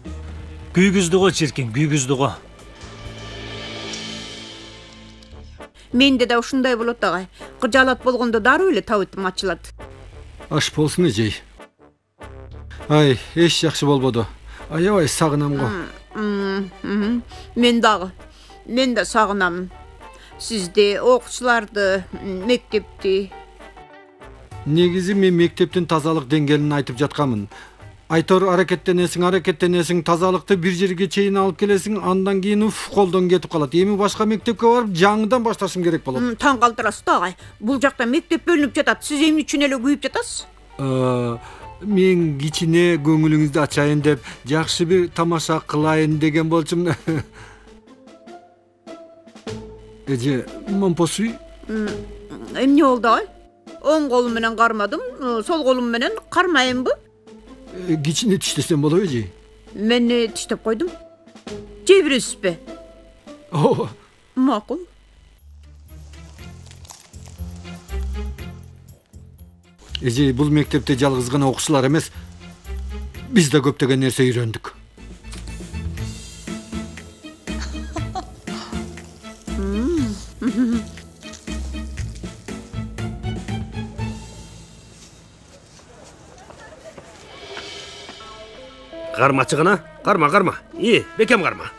Күйгүздү го чиркин, күйгүздү го. Менде да ушундай болот агай. Кыжаалат болгондо дароо эле табытым ачылат. Аш болсун эжей. Ай, эч жакшы болбоду. Аябай сагынам го. Мен да сагынам. Сизди, окуучуларды, мектепти. Негизи мен мектептин тазалык деңгээлин айтып жатканмын. Айтор аракеттенесиң, тазалыкты бир жерге чейин алып келесиң, андан кийин колдон кетип калат. Эми башка мектепке барып, жаңыдан башташым керек болот. Таң калтырасыз да агай. Бул жакта мектеп бөлүнүп жатат. Сиз эмне үчүн эле күйүп жатасыз? Мен кичине көңүлүңүздү ачайын деп, жакшы бир тамаша кылайын деген болчумун. Эже, момпосуй? Эмне болду агай? Оң колум менен кармадым, сол колум менен кармайынбы? Кичине тиштесем болобу эже? Мен тиштеп койдум. Жей бересизби? Макул. Эже, бул мектепте жалгыз гана окуучулар эмес, биз да көптөгөн нерсе үйрөндүк. Кармачы гана, карма. Бекем карма.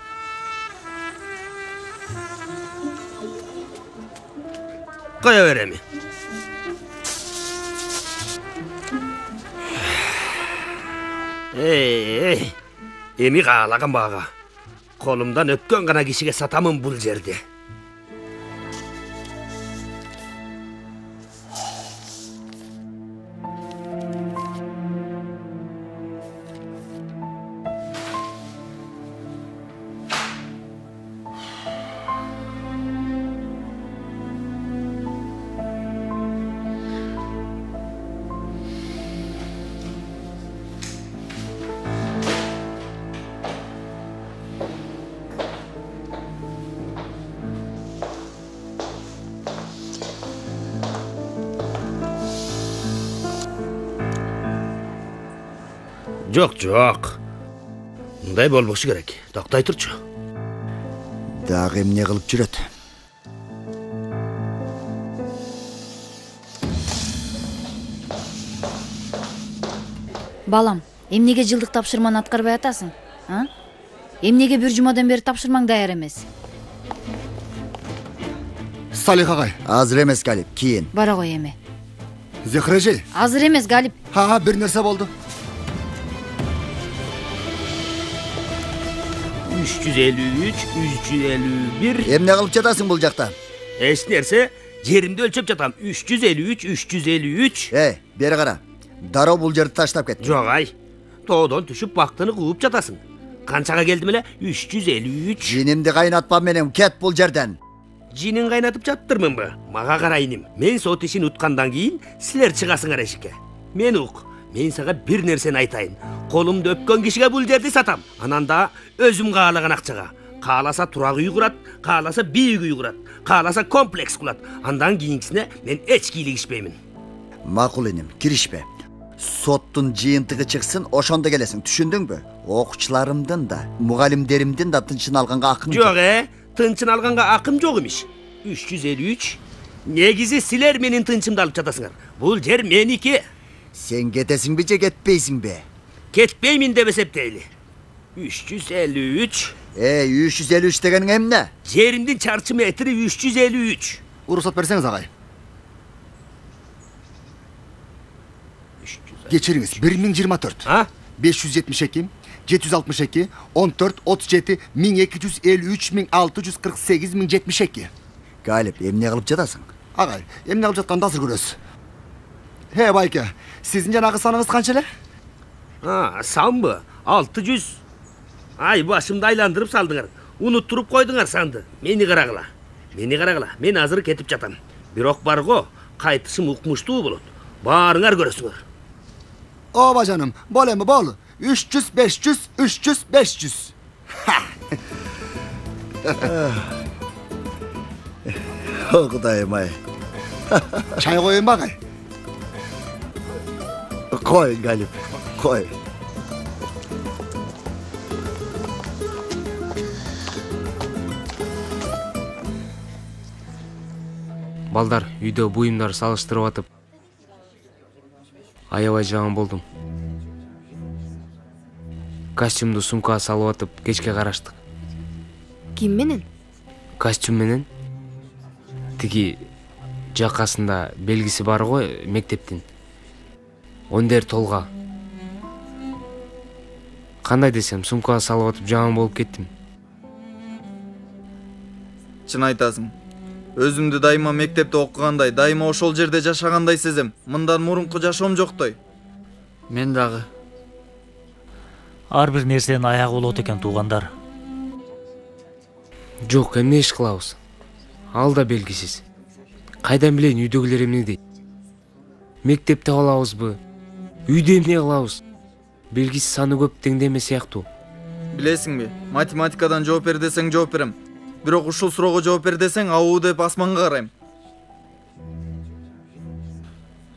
Кая береми. Эми каалаган бага. Колумдан өпкөн гана кишиге сатамын бул жерде. Жок. Мындай болбошу керек. Токтой турчу. Дагы эмне кылып жүрөт? Балам, эмнеге жылдык тапшырманы аткарбай атасың? Эмнеге бир жумадан бери тапшырмаң даяр эмес? Салих агай. Азыр эмес, Галип, кийин. Бара кой эми. Зехра эжей. Азыр эмес, Галип. Бир нерсе болду. 353, 351. Эмне кылып жатасың бул жакта? Эч нерсе, жеримди өлчөп жатам. 353. Бери кара. Дароо бул жерди таштап кет. Жок ай. Тоодон түшүп бактыны кууп жатасың. Канчага келдим эле? 353. Жинимди кайнатпа менен, кет бул жерден. Жинин кайнатып жатырмынбы? Мага карайыным. Мен сот ишин уткандан кийин силер чыгасыңар эшикке. Мен сага бир нерсени айтайын. Колумду өпкөн кишиге бул жерди сатам. Анан да өзүм каалаган акчага. Кааласа турак үй курат, кааласа бийик үй курат, кааласа комплекс кылат. Андан кийинкисине мен эч кийлигишпеймин. Макул иним, киришпе. Соттун жыйынтыгы чыксын, ошондо келесиң, түшүндүңбү? Окуучуларымдын да, мугалимдеримдин да тынчын алганга акым жок. Тынчын алганга акым жок имиш. 353. Негизи силер менин тынчымды алып жатасыңар. Бул жер меники. Сен кетесиңби же кетпейсиңби? Кетпеймин деп эсептейли. 353. 353 деген эмне? Жеримдин чарчы метри 353. Уруксат берсеңиз агай. Кечириңиз, 1024. 572, 762, 14, 37, 1253, 1648, 1072. Галип, эмне кылып жатасың? Агай, эмне кылып жатканды азыр көрөсүз. Байке, сиздин жанагы саныңыз канча эле? Санбы? 600. Ай, башымды айландырып салдыңар. Унуттуруп койдуңар санды. Мени карагыла. Мен азыр кетип жатам. Бирок барго, кайтышым укмуштуу болот. Баарыңар көрөсүңөр. Ооба жаным, бол эми бол. 300, 500, 300, 500. Кудайым-ай. Чай коюн багай. Кой, Галип, кой. балдар үйдө буюмдар салыштырып атып аябай жаман болдум. Костюмду сумкага салып атып кечке караштык. Ким менен? Костюм менен. Тиги жакасында белгиси бар го мектептин. Ондер толга. Кандай десем, сумкага салып атып жаман болуп кеттим. Чын айтасың. Өзүмдү дайыма мектепте окугандай, дайыма ошол жерде жашагандай сезем. Мындан мурунку жашоом жоктой. Мен дагы. Ар бир нерсенин аягы болот экен, туугандар. Жок, эмне иш кылабыз? Ал да белгисиз. Кайдан билейин үйдөгүлөр эмне дейт? Мектепте калабызбы? Үйдө эмне кылабыз? Белгисиз саны көп теңдеме сыяктуу. Билесиңби, математикадан жооп бер десең жооп берем. Бирок ушул суроого жооп бер десең абуу деп асманга карайм.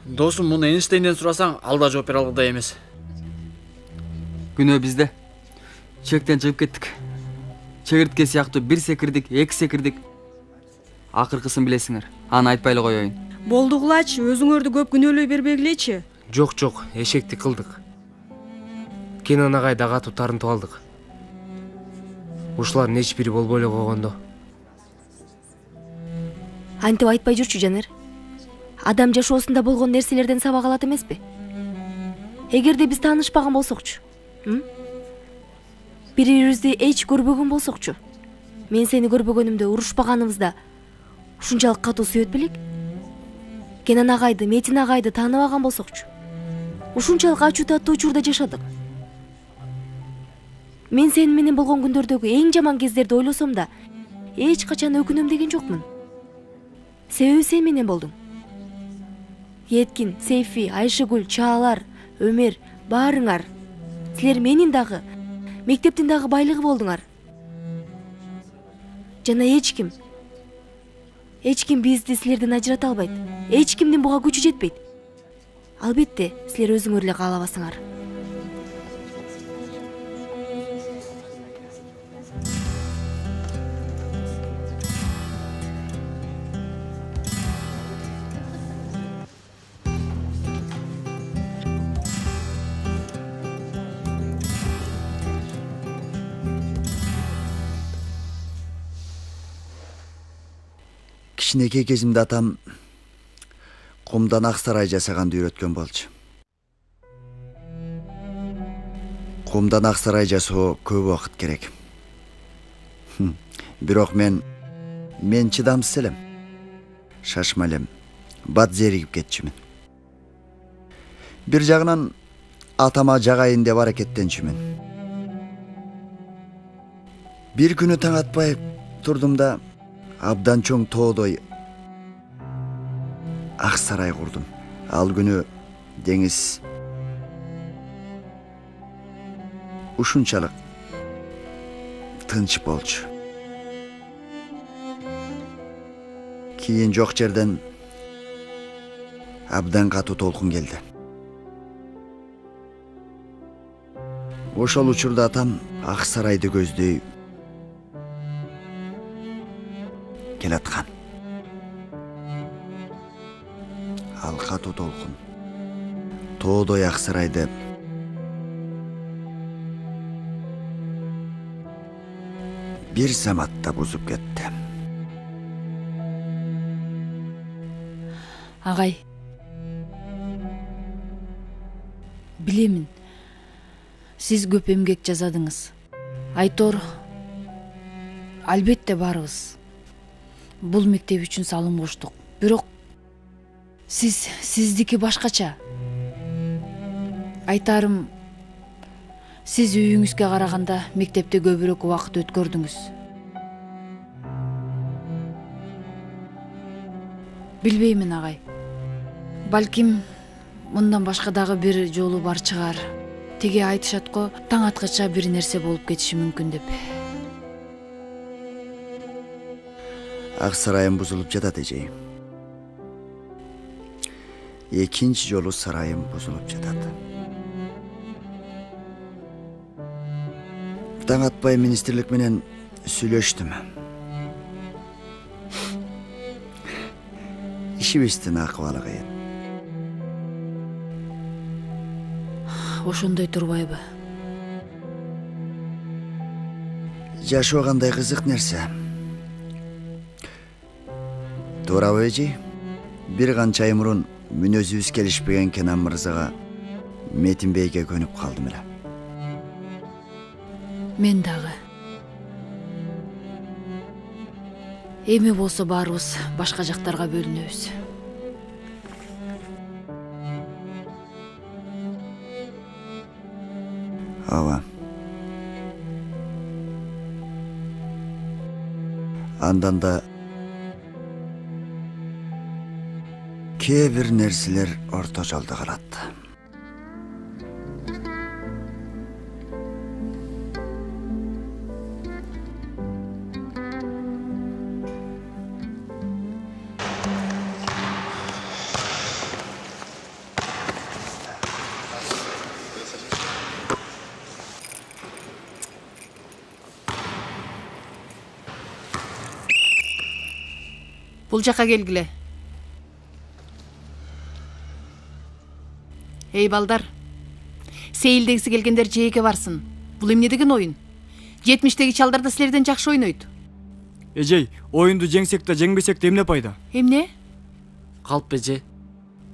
Досум, муну Эйнштейнден сурасаң, ал да жооп бере алгыдай эмес. Күнөө бизде. Чектен чыгып кеттик. Чегиртке сыяктуу бир секирдик, эки секирдик. Акыркысын билесиңер. Аны айтпай эле коеюн. Болду кылачы, өзүңөрдү көп күнөөлөй бербегилечи. Жок, эшекти кылдык. Кенан агай да катуу тарынтып алдык. Ушулардын эч бири болбой эле койгондо. Антип айтпай жүрчү, Жанер. Адам жашоосунда болгон нерселерден сабак алат эмеспи? Эгерде биз таанышпаган болсокчу, бири-бирибизди эч көрбөгөн болсокчу, мен сени көрбөгөнүмдө урушпаганыбызда ушунчалык катуу сүйөт белек? Кенан агайды, Метин агайды тааныбаган болсокчу, ушунчалык ачуу таттуу учурда жашадык. Мен сени менен болгон күндөрдөгү эң жаман кездерди ойлосом да, эч качан өкүнөм деген жокмун. Себеби сен менен болдуң. Еткин, Сейфи, Айшыгүл, Чаалар, Өмер, баарыңар. Силер менин дагы, мектептин дагы байлыгы болдуңар. Жана эч ким бизди силерден ажырата албайт. Эч кимдин буга күчү жетпейт. Албетте, силер өзүңөр эле каалабасыңар. Кичинекей кезимде атам кумдан ак сарай жасаганды үйрөткөн болчу. Кумдан ак сарай жасоо көп убакыт керек. Бирок мен чыдамсыз элем. Шашма элем. Бат зеригип кетчүмүн. Бир жагынан атама жагайын деп аракеттенчүмүн. Бир күнү таң атпай турдум да абдан чоң тоодой ак сарай курдум. Ал күнү деңиз ушунчалык тынч болчу. Кийин жок жерден абдан катуу толкун келди. Ошол учурда атам ак сарайды көздөй келаткан. Ал катуу толкун тоодой ак сарайды бир заматта бузуп кетти. Агай, билемин, сиз көп эмгек жасадыңыз. Айтор, албетте барыбыз бул мектеп үчүн салым коштук. Бирок сиздики башкача. Айтарым, сиз үйүңүзгө караганда мектепте көбүрөөк убакыт өткөрдүңүз. Билбеймин, агай. Балким мындан башка дагы бир жолу бар чыгар. Тиги айтышат го, таң аткача бир нерсе болуп кетиши мүмкүн деп. Ак сарайым бузулуп жатат, эжей. Экинчи жолу сарайым бузулуп жатат. Таң атпай министрлик менен сүйлөштүм. ишибиздин акыбалы кыйын. Ошондой турбайбы? Жашоо кандай кызык нерсе. Туурабы эжи? Бир канча ай мурун мүнөзүбүз келишпеген Кенан мырзага Метин бейге көнүп калдым эле. Мен дагы. Эми болсо баарыбыз башка жактарга бөлүнөбүз. Ооба. Андан да кээ бир нерселер орто жолдо калат. Бул жака келгиле. Эй балдар, сейилдегиси келгендер жээке барсын. Бул эмне деген оюн? 70-теги чалдар да силерден жакшы ойнойт. Эжей, оюнду жеңсек да жеңбесек да эмне пайда? Эмне? Калп эже.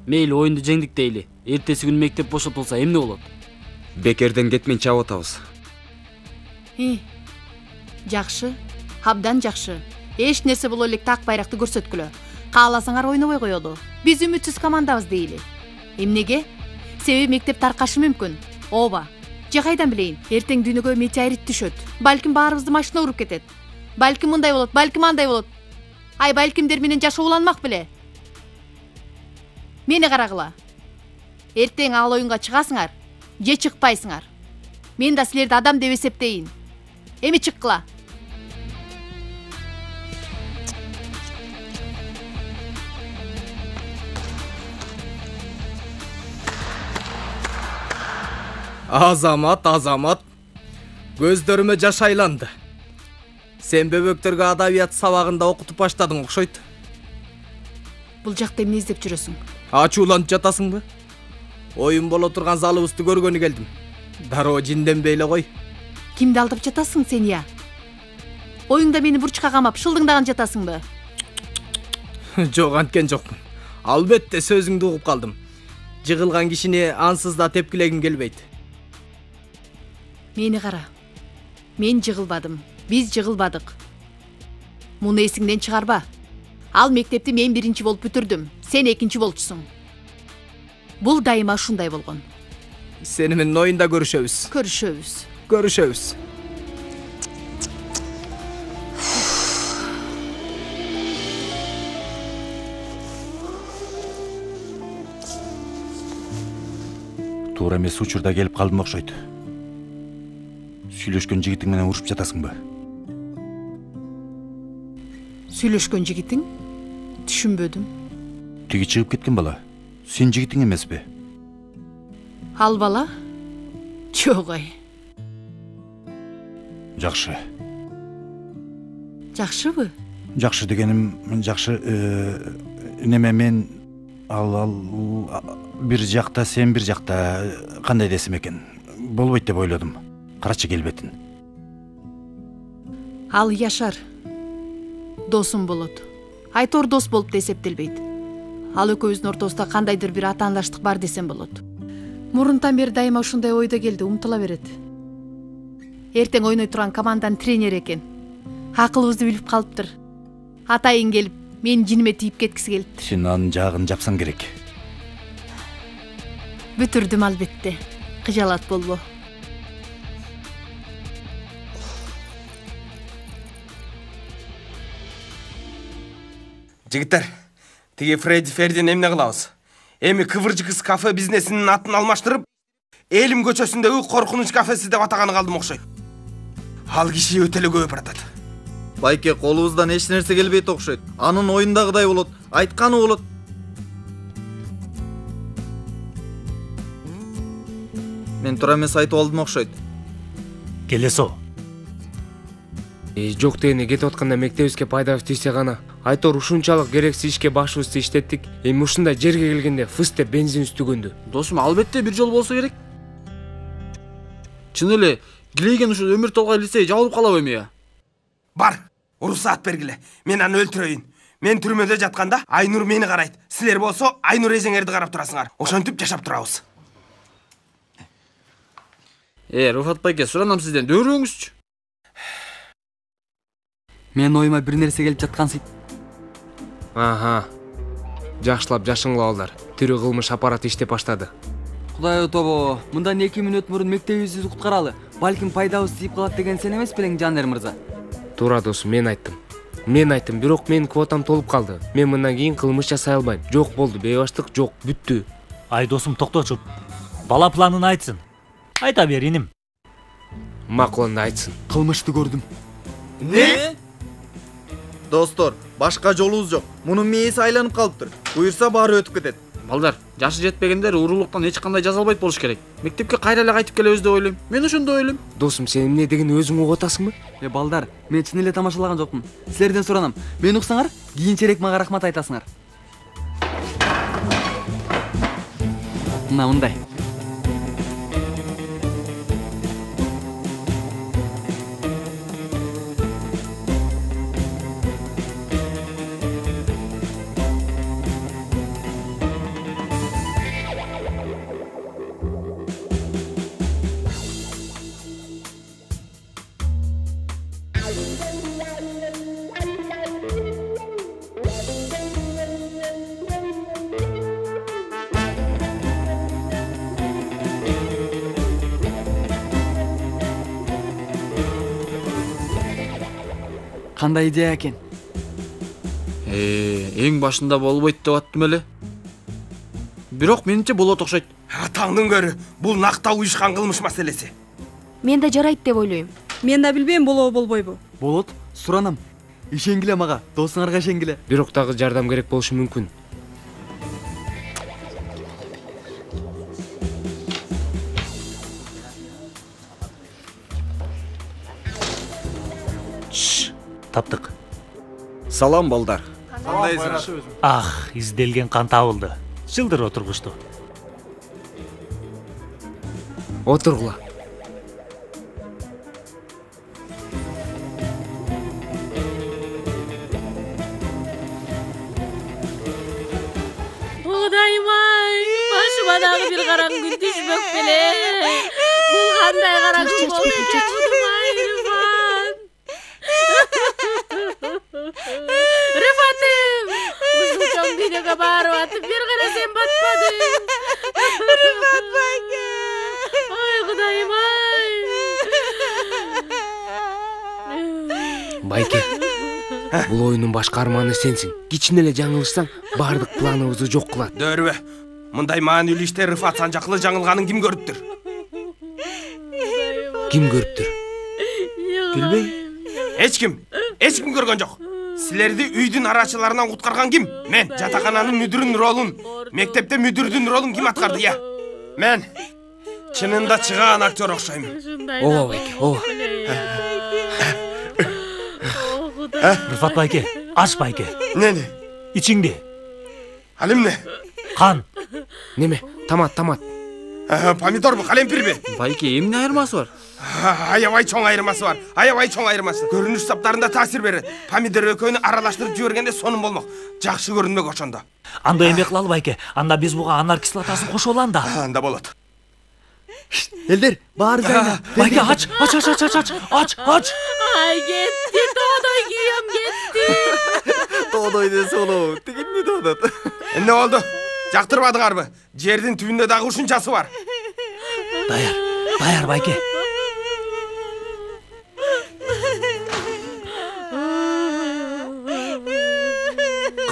Мейли оюнду жеңдик дейли. Эртеси күнү мектеп бошотулса эмне болот? Бекерден кетмей чабып атабыз. Жакшы, абдан жакшы. Эч нерсе боло элек так байракты көрсөткүлө. Кааласаңар ойнобой коёду. Биз үмүтсүз командабыз дейли. Эмнеге? Себеби мектеп таркашы мүмкүн. Ооба. Же кайдан билейин? Эртең дүйнөгө метеорит түшөт. Балким баарыбызды машина уруп кетет. Балким мындай болот, балким андай болот. Ай, балкимдер менен жашоо уланмак беле. Мени карагыла. Эртең ал оюнга чыгасыңар, же чыкпайсыңар. Мен да силерди адам деп эсептейин. Эми чыккыла. Азамат. Көздөрүмө жаш айланды. Сен бөбөктөргө адабият сабагында окутуп баштадың окшойт. Бул жакта эмне издеп жүрөсүң? Ачууланып жатасыңбы? Оюн боло турган залыбызды көргөнү келдим. Дароо жинденбей эле кой. Кимди алдап жатасың сен я? Оюңда мени бурчка камап шылдыңдаган жатасыңбы? Жок, анткен жокмун. Албетте сөзүңдү угуп калдым. Жыгылган кишини ансыз да тепкилегим келбейт. Мени кара. Мен жыгылбадым. Биз жыгылбадык. Муну эсиңден чыгарба. Ал мектепти мен биринчи болуп бүтүрдүм. Сен экинчи болчусуң. Бул дайыма ушундай болгон. Сени менен оюнда көрүшөбүз. Көрүшөбүз. Туура эмес учурда келип калдым окшойт. Сүйлөшкөн жигитиң менен урушуп жатасыңбы? Сүйлөшкөн жигитиң? Түшүнбөдүм. Тиги чыгып кеткен бала. Сен жигитиң эмеспи? Ал бала? Жок ай. Жакшы. Жакшыбы? Жакшы дегеним жакшы. Неме мен ал бир жакта, сен бир жакта кандай десем экен? Болбойт деп ойлодум. Карачы келбетин. Ал Яшар. Досум болот. Айтор дос болуп да эсептелбейт. Ал экөөбүздүн ортобузда кандайдыр бир атаандаштык бар десем болот. Мурунтан бери дайыма ушундай ойдо келди, умтула берет. Эртең ойной турган команданын тренери экен. Акылыбызды билип калыптыр. Атайын келип, мен жиниме тийип кеткиси келиптир. Сен анын жагын жапсаң керек. Бүтүрдүм албетте. Кыжалат болбо. Жигиттер, тиги Фердин эмне кылабыз? Эми Кывыржыкыс кафе бизнесинин атын алмаштырып, Элим көчөсүндөгү коркунуч кафеси деп атаганы калдым окшойт. Ал киши өтө эле көп баратат. Байке, колубуздан эч нерсе келбейт окшойт. Анын оюндагыдай болот, айтканы болот. Мен туура эмес айтып алдым окшойт. Келесо. Жок дегене кетип атканда мектебибизге пайдабыз тийсе гана. Айтор ушунчалык керексиз ишке башыбызды иштеттик. Эми ушундай жерге келгенде фыс деп бензин үстүгөндү. Досум, албетте бир жол болсо керек. Чын эле, килейген ушу өмүр толгай лицей жабылып калабы эми я? Бар, уруксаат бергиле. Мен аны өлтүрөйүн. Мен түрмөдө жатканда Айнур мени карайт. Силер болсо Айнур эжеңерди карап турасыңар. Ошентип жашап турабыз. Руфат байке, суранам сизден, дөөрөңүзчү. Мен оюма бир нерсе келип жаткансыйт. Аха. Жакшылап жашыңла балдар. Тирүү кылмыш аппараты иштеп баштады. Кудай тобо, мындан 2 мүнөт мурун мектебибизди куткаралы. Балким пайдабыз тийип калат деген сен эмес белең, Жанер мырза? Туура досум, мен айттым, бирок менин квотам толуп калды. Мен мындан кийин кылмыш жасай албайм. Жок болду, бейбаштык жок, бүттү. Ай досум, токточу. Бала планын айтсын. Айта бер, иним. Макул, анда айтсын. Кылмышты көрдүм. Не? Достор, башка жолубуз жок. Мунун мээси айланып калыптыр. Буйрса баары өтүп кетет. Балдар, жашы жетпегендер уруулуктан эч кандай жаза албайт болуш керек. Мектепке кайра эле кайтып келебиз деп ойлойм. Мен ошондой ойлойм. Досум, сен эмне деген өзүң угуп атасыңбы? Балдар, мен чын эле тамашалаган жокмун. Силерден суранам. Мен уксаңар, кийинчерээк мага рахмат айтасыңар. Мындай. Кандай идея экен? Эң башында болбойт деп аттым эле. Бирок менимче болот окшойт. Атаңдын көрү, бул нактаа уюшкан кылмыш маселеси. Мен да жарайт деп ойлойм. Мен да билбейм, болобу болбойбу. Болот, суранам. Ишенгиле мага, досуңарга ишенгиле. Бирок дагы жардам керек болушу мүмкүн. Таптык. Салам балдар. Изделген кан табылды. Жылдыр отургушту. Отургула. Кудайым-ай, башыма дагы бир караң күн түшмөк беле. Бул кандай караңгы болду экен, Рыфатым! Узун чоң дүйнөгө барып атып, бир кара сен батпадың. Рыфат байке! Ой, Кудайым-ай! Байке, бул оюнун башка арманы сенсиң. Кичине эле жаңылышсаң, бардык планыбызды жок кылат. Дөөрбө. Мындай маанилүү иште Рыфат Санжакылы жаңылганын ким көрүптүр? Ким көрүптүр? Билбейм. Эч ким көргөн жок. Силерди үйдүн арачыларынан куткарган ким? Мен. Жатакананын мүдүрүнүн ролун, мектепте мүдүрдүн ролун ким аткарды, я? Мен. Чынында чыгаан актер окшойм. Ооба байке, ооба. Рыфат байке, аш байке. Нени? Ичиңди. Ал эмне? Кан. Неме? Томат. Помидорбу, калемпирби? Байке, эмне айырмасы бар? Аябай чоң айырмасы. Көрүнүш саптарында таасир берет. Помидор экөөнү аралаштырып жибергенде сонун болмок. Жакшы көрүнмөк ошондо. Анда эме кылалы байке. Анда биз буга анар кислотасын кошуп алалы да. Анда болот. Элдер, баары жайына. Байке, ач. Ай, кетти, тоодой кийим кетти. Тоодой десе болобу. Тигинни тоодот. Эмне болду? Жактырбадыңарбы? Жердин түбүндө дагы ушунчасы бар. Даяр байке.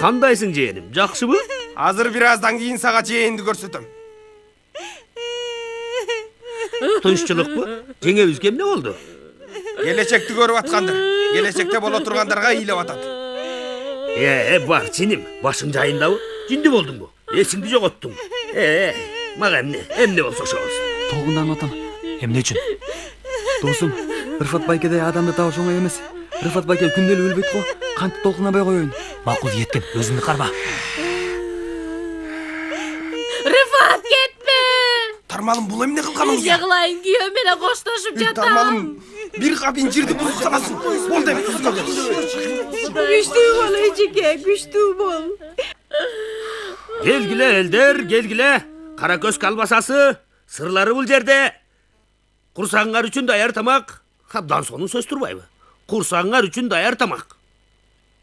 Кандайсың жээним, жакшыбы? Азыр бир аздан кийин сага жээнди көрсөтөм. Тынччылыкпы? Жеңебизге эмне болду? Келечекти көрүп аткандыр. Келечекте боло тургандарга ыйлап атат. Бар, сеним, башың жайындабы? Жинди болдуңбу? Эсиңди жоготтуң. Мага эмне болсо ошо болсун. Тогундан атам. Эмне үчүн? Досум, Рыфат байкедей адамды табыш оңой эмес. Рыфат байке күндө эле өлбөйт го. Кантип толкунабай коеюн? Макул Еткен, өзүңдү карма. Рыфат, кетме! Тармалым, бул эмне кылганыңыз? Эмне кылайын, күйөөм менен коштошуп жатам. Тармалым, бир кабин жерди бузуп саласың. Болду эми, Күчтүү бол эжеке, күчтүү бол. Келгиле элдер, келгиле. Кара көз калбасасы, сырлары бул жерде. Курсаңар үчүн даяр тамак. Абдан сонун сөз турбайбы? Курсаңар үчүн даяр тамак.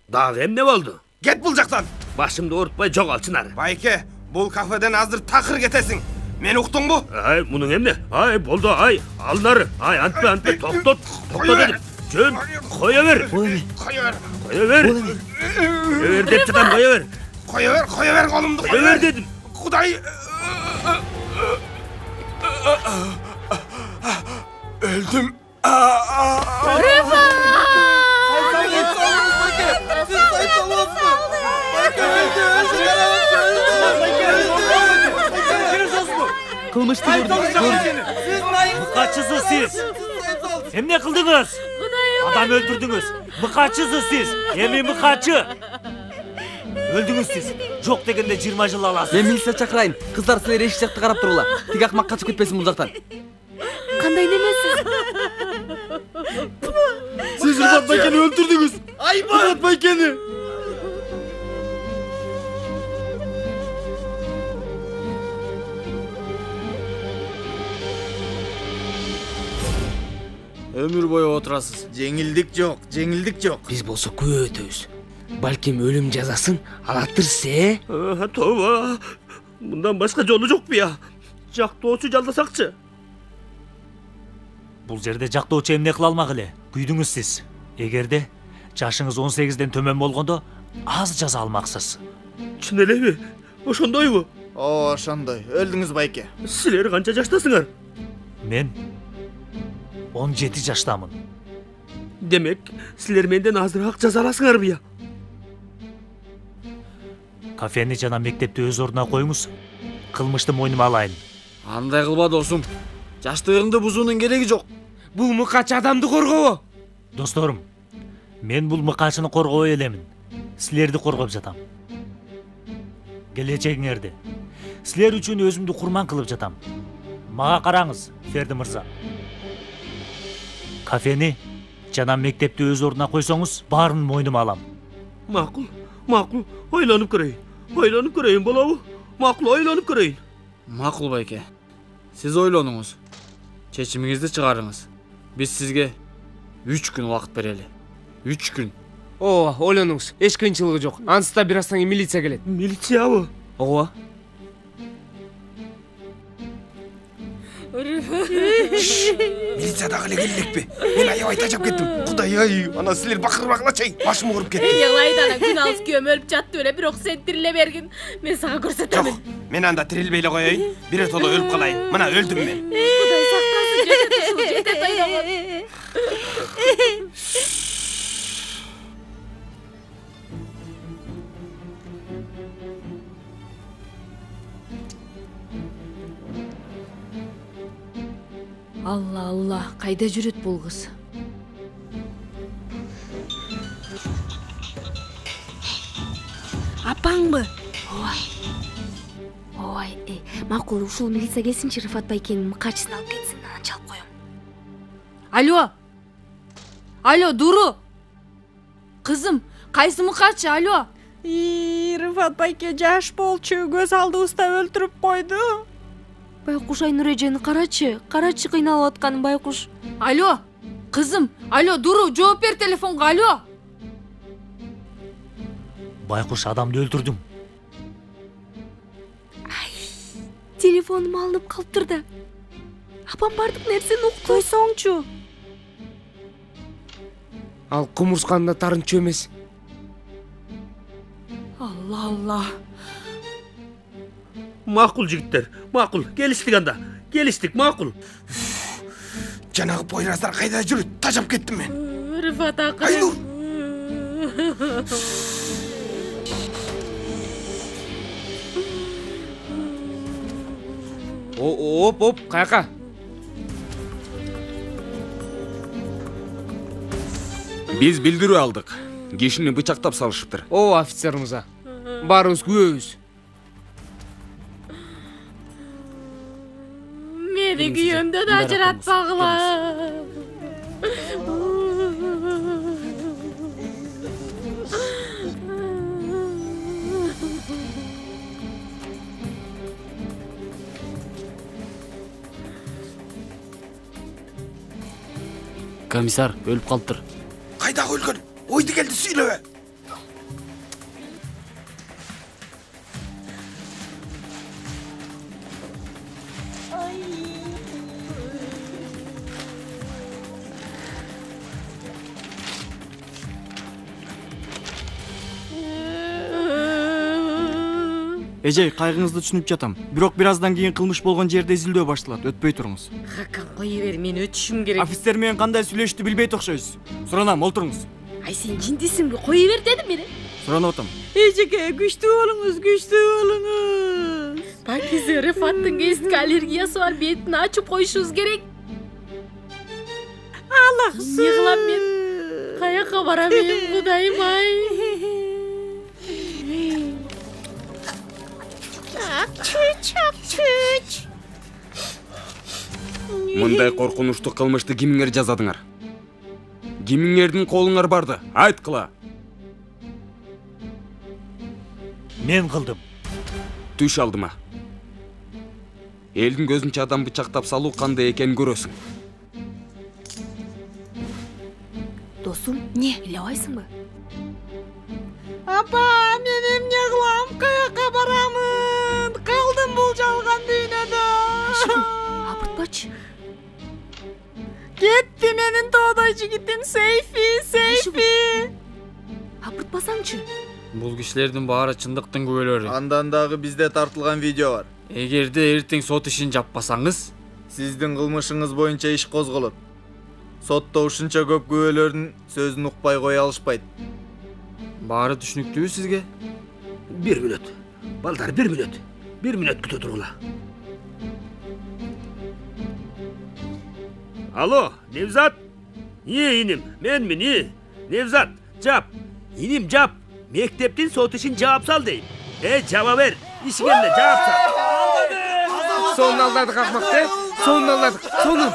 Дагы эмне болду? Кет бул жактан. Башымды оорутпай жоголчунар. Байке, бул кафеден азыр такыр кетесиң. Мени уктуңбу? Ай, мунун эмне? Ай, болду, ай, алнары. Ай, антпе, токтот дедим. Жөн, кое бер. Кое бер. Кое бер. Кое бер деп жатам, кое бер. Кое бер колумду. Кое бер дедим. Кудай. Öldüm. Kılmıştı Mıkaççısınız siz. Emne kıldınız? Adam öldürdünüz. Mıkaççısınız siz. Emin mıkaççı. Öldünüz siz. Жоқ дегенде 20 жыл аласыз. Мен милиция чакырайын. Кыздар силер эшик жакты карап тургула. Тиги акмак качып кетпесин бул жактан. Кандай немесиз? Siz Rıfat Bayken'i öldürdünüz. Rıfat Bayken'i. Ömür boyu oturasız. Жеңилдик жок. Биз болсо күбө өтөбүз. Балким өлүм жазасын алаттырсы, Тооба. Мындан башка жолу жокпу я? Жактоочу жалдасакчы. Бул жерде жактоочу эмне кыла алмак эле? Күйдүңүз сиз. Эгерде жашыңыз 18ден төмөн болгондо аз жаза алмаксыз. Чын элеби? Ошондойбу? О, ошондой. Өлдүңүз байке. Силер канча жаштасыңар? Мен 17 жаштамын. Демек, силер менден азыраак жаза аласыңарбы я? Кафени жана мектепти өз ордуна коюңуз. Кылмышты мойнума алайын. Андай кылба досум. Жаштыгыңды бузуунун кереги жок. Бул мыкач адамды коргобу? Досторум, мен бул мыкачыны коргобой элемин. Силерди коргоп жатам. Келечегиңерди. Силер үчүн өзүмдү курман кылып жатам. Мага караңыз, Ферди мырза. Кафени жана мектепти өз ордуна койсоңуз, баарын мойнума алам. Макул, ойлонуп көрөйүн болобу? Макул, ойлонуп көрөйүн. Макул байке. Сиз ойлонуңуз. Чечимиңизди чыгарыңыз. Биз сизге 3 күн убакыт берели. 3 күн. Ооба, ойлонуңуз. Эч кыйынчылыгы жок. Ансызда бир аздан кийин милиция келет. Милициябы? Ооба. Милиция дагы эле келелекпи? Мен аябай тажап кеттим. Кудай ай, ана силер бакырбагылачай. Башым ооруп кетти. Ялайды ана күн алыс күйөөм өлүп жатты эле, бирок сен тириле бергин. Мен сага көрсөтөмүн. Мен анда тирилбей эле коеюн. Биротоло өлүп калайын. Мына өлдүм мен. Кудай сактасын, жете тойдогон. Алла, кайда жүрөт бул кыз? Апаңбы? Ой, макул, ушул милиция келсинчи, Рыфат байкенин мыкачысын алып кетсин, анан чалып коем. Алло, Дуру. Кызым, кайсы мыкачы? Алло. Рыфат байке жаш болчу, көз алдыбызда өлтүрүп койду. Байкуш Айнур эжени карачы кыйналып атканын байкуш. Алло, кызым. Алло, Дуру, жооп бер телефонго. Алло. Байкуш, адамды өлтүрдүм. Телефонум алынып калыптыр да. Апам бардык нерсени угуп койсоңчу. Ал кумурсканда тарынчу эмес. Алла. Макул жигиттер, макул. Келиштик анда. Келиштик, макул. Жанагы бойраздар кайда жүрөт? Тажап кеттим мен. Рыфат акы. Айнур. Оп, каяка? Биз билдирүү алдык. Кишини бычактап салышыптыр. Ооба офицер мырза. Баарыбыз күбөбүз. Мени күйөөмдөн ажыратпагыла. Комиссар өлүп калыптыр. Кайдагы өлгөн? Ойду келди сүйлөбө. Эжей, кайгыңызды түшүнүп жатам. Бирок бир аздан кийин кылмыш болгон жерде изилдөө башталат. Өтпөй туруңуз. Хакан кое бер, мен өтүшүм керек. Офицер менен кандай сүйлөштү билбейт окшойсуз. Суранам, олтуруңуз. Ай сен жиндисиңби? Кое бер дедим мен. Суранып атам. Эжеке, күчтүү болуңуз. Пакизе, Рифаттын эски аллергиясы бар, бетин ачып коюшубуз керек. Аллахсыз. Не кылам мен? Каяка барам мен, Кудайым ай. Мындай коркунучтуу кылмышты кимиңер жазадыңар? Кимиңердин колуңар барды? Айткыла. Мен кылдым. Түш алдыма. Элдин көзүнчө адам бычактап салуу кандай экенин көрөсүң. Досум, не, илебайсыңбы? Апа, мен эмне кылам? Каяка барамын? Калдым бул жалган дүйнөдө. Абыртпачы. Кетти менин тоодой жигитим Сейфи. Абыртпасаңчы. Бул кишилердин баары чындыктын күбөлөрү. Андан дагы бизде тартылган видео бар. Эгерде эртең сот ишин жаппасаңыз, сиздин кылмышыңыз боюнча иш козголот. Сотто ушунча көп күбөлөрдүн сөзүн укпай кое алышпайт. Баары түшүнүктүүбү сизге? 1 мүнөт. Балдар 1 мүнөт. 1 мүнөт күтө тургула. Алло, Невзат? Иним, менмин, Невзат, жап. Иним, жап. Мектептин сот ишин жаап сал дейм. Жаба бер. Ишкенде жаап сал. Сонун алдадык акмакты. Сонун алдадык. Сонун.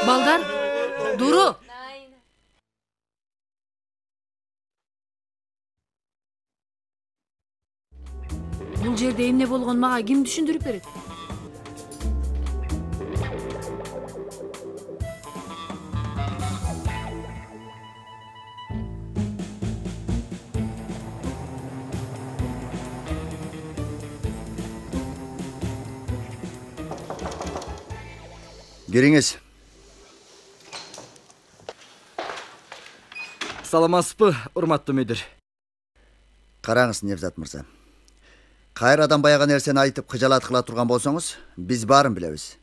Балдар, дуру. Бул жерде эмне болгон мага ким түшүндүрүп берет? Кириңиз. Саламатсызбы, урматтуу мүдүр? Караңыз, Невзат мырза. Кайрадан баягы нерсени айтып кыжалат кыла турган болсоңуз, биз баарын билебиз.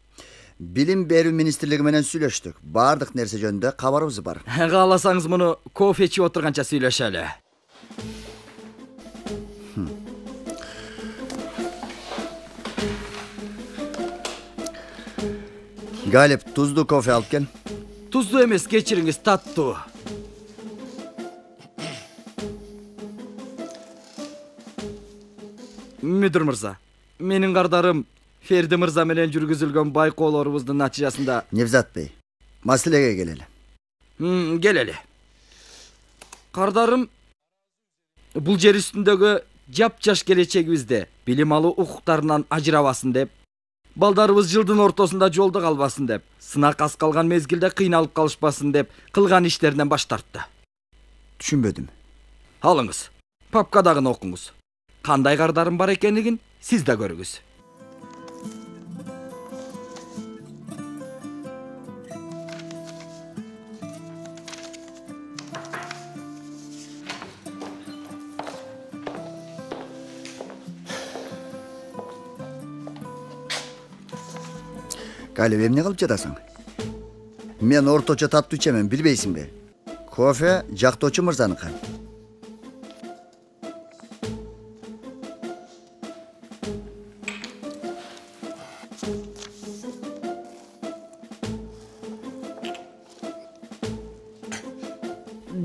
Билим берүү министрлиги менен сүйлөштүк. Бардык нерсе жөнүндө кабарыбыз бар. Кааласаңыз муну кофе ичип отурганча сүйлөшөлү. Галип, тузду кофе алып кел. Тузду эмес, кечириңиз, таттуу. Мүдүр мырза, менин кардарым Ферди мырза менен жүргүзүлгөн байкоолорубуздун натыйжасында... Невзат бей, маселеге келели. Келели. Кардарым бул жер үстүндөгү жапжаш келечегибизде билим алуу укуктарынан ажырабасын деп, балдарыбыз жылдын ортосунда жолдо калбасын деп, сынак аз калган мезгилде кыйналып калышпасын деп кылган иштеринен баш тартты. Түшүнбөдүм. Алыңыз, папкадагыны окуңуз. Кандай кардарым бар экенигин сиз да көрүңүз. Галип, эмне кылып жатасың? Мен орточо таттуу ичемин, билбейсиңби? Кофе Жактоочу мырзаныкы.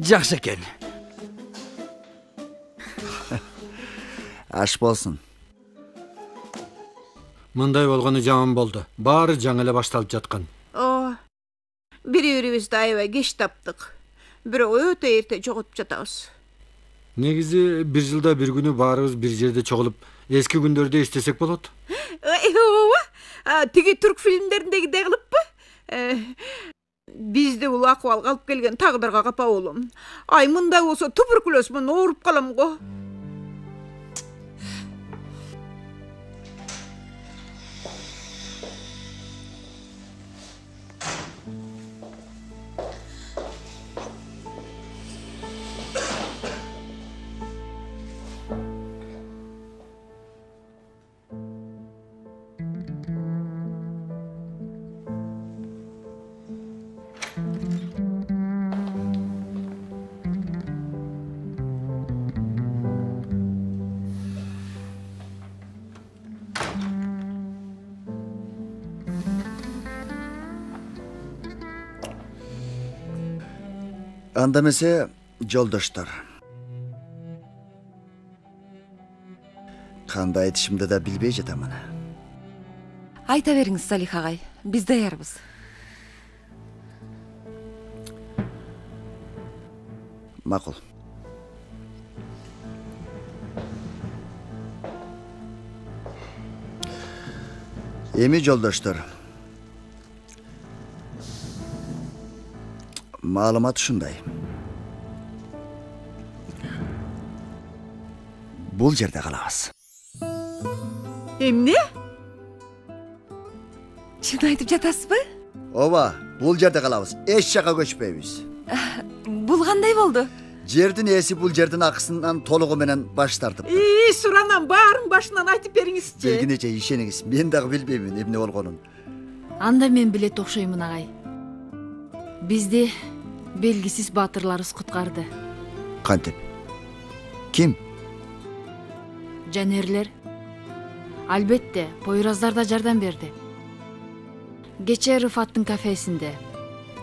Жакшы экен. Аш болсун. Мындай болгону жаман болду. Баары жаңы эле башталып жаткан. Бири-бирибизди аябай кеч таптык. Бирок өтө эрте жоготуп жатабыз. Негизи бир жылда бир күнү баарыбыз бир жерде чогулуп, эски күндөрдү эстесек болот. Тиги түрк фильмдериндегидей кылыппы? Бизди бул акыбалга алып келген тагдырга капа болом. Ай, мындай болсо туберкулез менен ооруп калам го. Анда эмесе, жолдоштор. Кандай айтышымды да билбей жатамын. Айта бериңиз, Салих агай. Биз даярбыз. Макул. Эми жолдоштор. Маалымат ушундай. Бул жерде калабыз. Эмне? Чын айтып жатасызбы? Ооба, бул жерде калабыз. Эч жака көчпөйбүз. Бул кандай болду? Жердин ээси бул жердин акысынан толугу менен баш тартып. Суранам, баарын башынан айтып бериңизчи. Белгинече ишениңиз. Мен дагы билбеймин эмне болгонун. Анда мен билет окшоймун агай. Бизди белгисиз баатырларыбыз куткарды. Кантип? Ким? Жанерлер. Албетте, Пойраздар да жардам берди. Кече Рыфаттын кафесинде.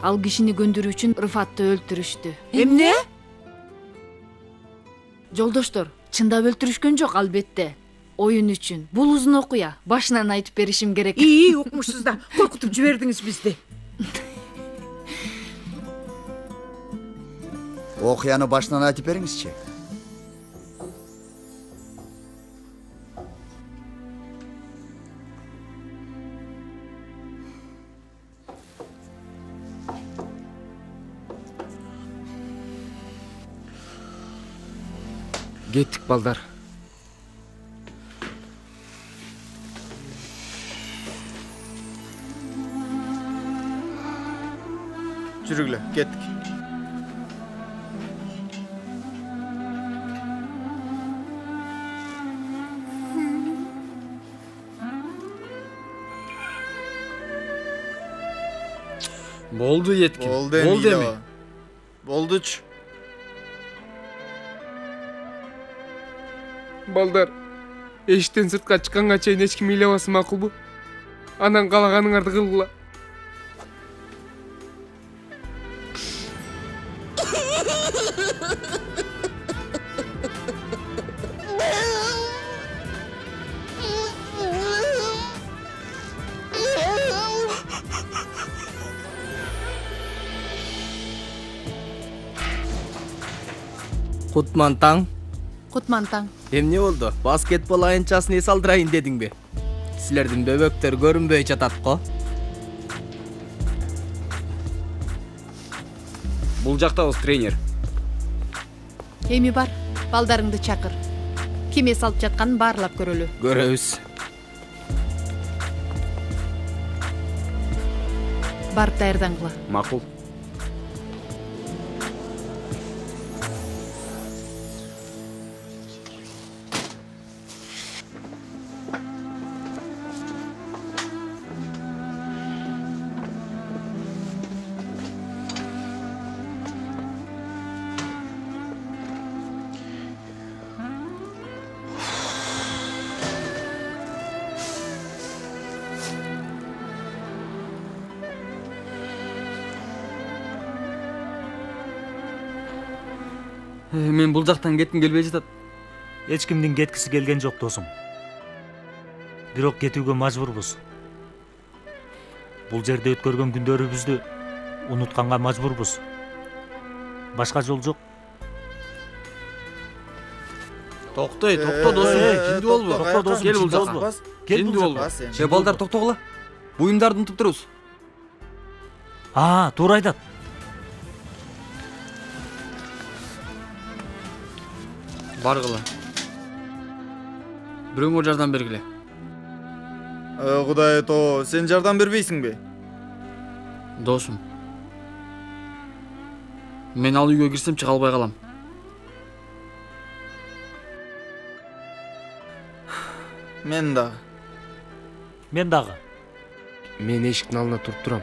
Ал кишини көндүрүү үчүн Рыфатты өлтүрүштү. Эмне? Жолдоштор, чындап өлтүрүшкөн жок, албетте. Оюн үчүн. Бул узун окуя. Башынан айтып беришим керек. Окумушсуз да. Коркутуп жибердиңиз бизди. Окуяны башынан айтып бериңизчи. Кеттик, балдар. Жүргүлө, кеттик. Болду Еткин. Болду эми. Болдучу. Балдар, эшиктен сыртка чыкканга чейин эч ким ыйлабасы макулбу? Анан каалаганыңарды кылгыла. Кутман таң. Кутман таң. Эмне болду? Баскетбол аянтчасын эс алдырайын дедиңби? Силердин бөбөктөр көрүнбөй жатат го. Бул жактабыз, тренер. Эми бар, балдарыңды чакыр. Ким эс алып жатканын баарлап көрөлү. Көрөбүз. Барып даярдангыла. Макул. Мен бул жактан кетким келбей жатат. Эч кимдин кеткиси келген жок досум. Бирок кетүүгө мажбурбуз. Бул жерде өткөргөн күндөрүбүздү унутканга мажбурбуз. Башка жол жок. Токтой, токто досум. Кинди болбу? Токто досум. Кел бул жакка. Кел бул жакка. Балдар токтогула. Буюмдарды унутуп турабыз. Туура айтат. Баргыла. Бирөөңөр жардам бергиле. Кудай то, сен жардам бербейсиңби? Досум. Мен ал үйгө кирсем чыга албай калам. Мен дагы. Мен эшиктин алдында туруп турам.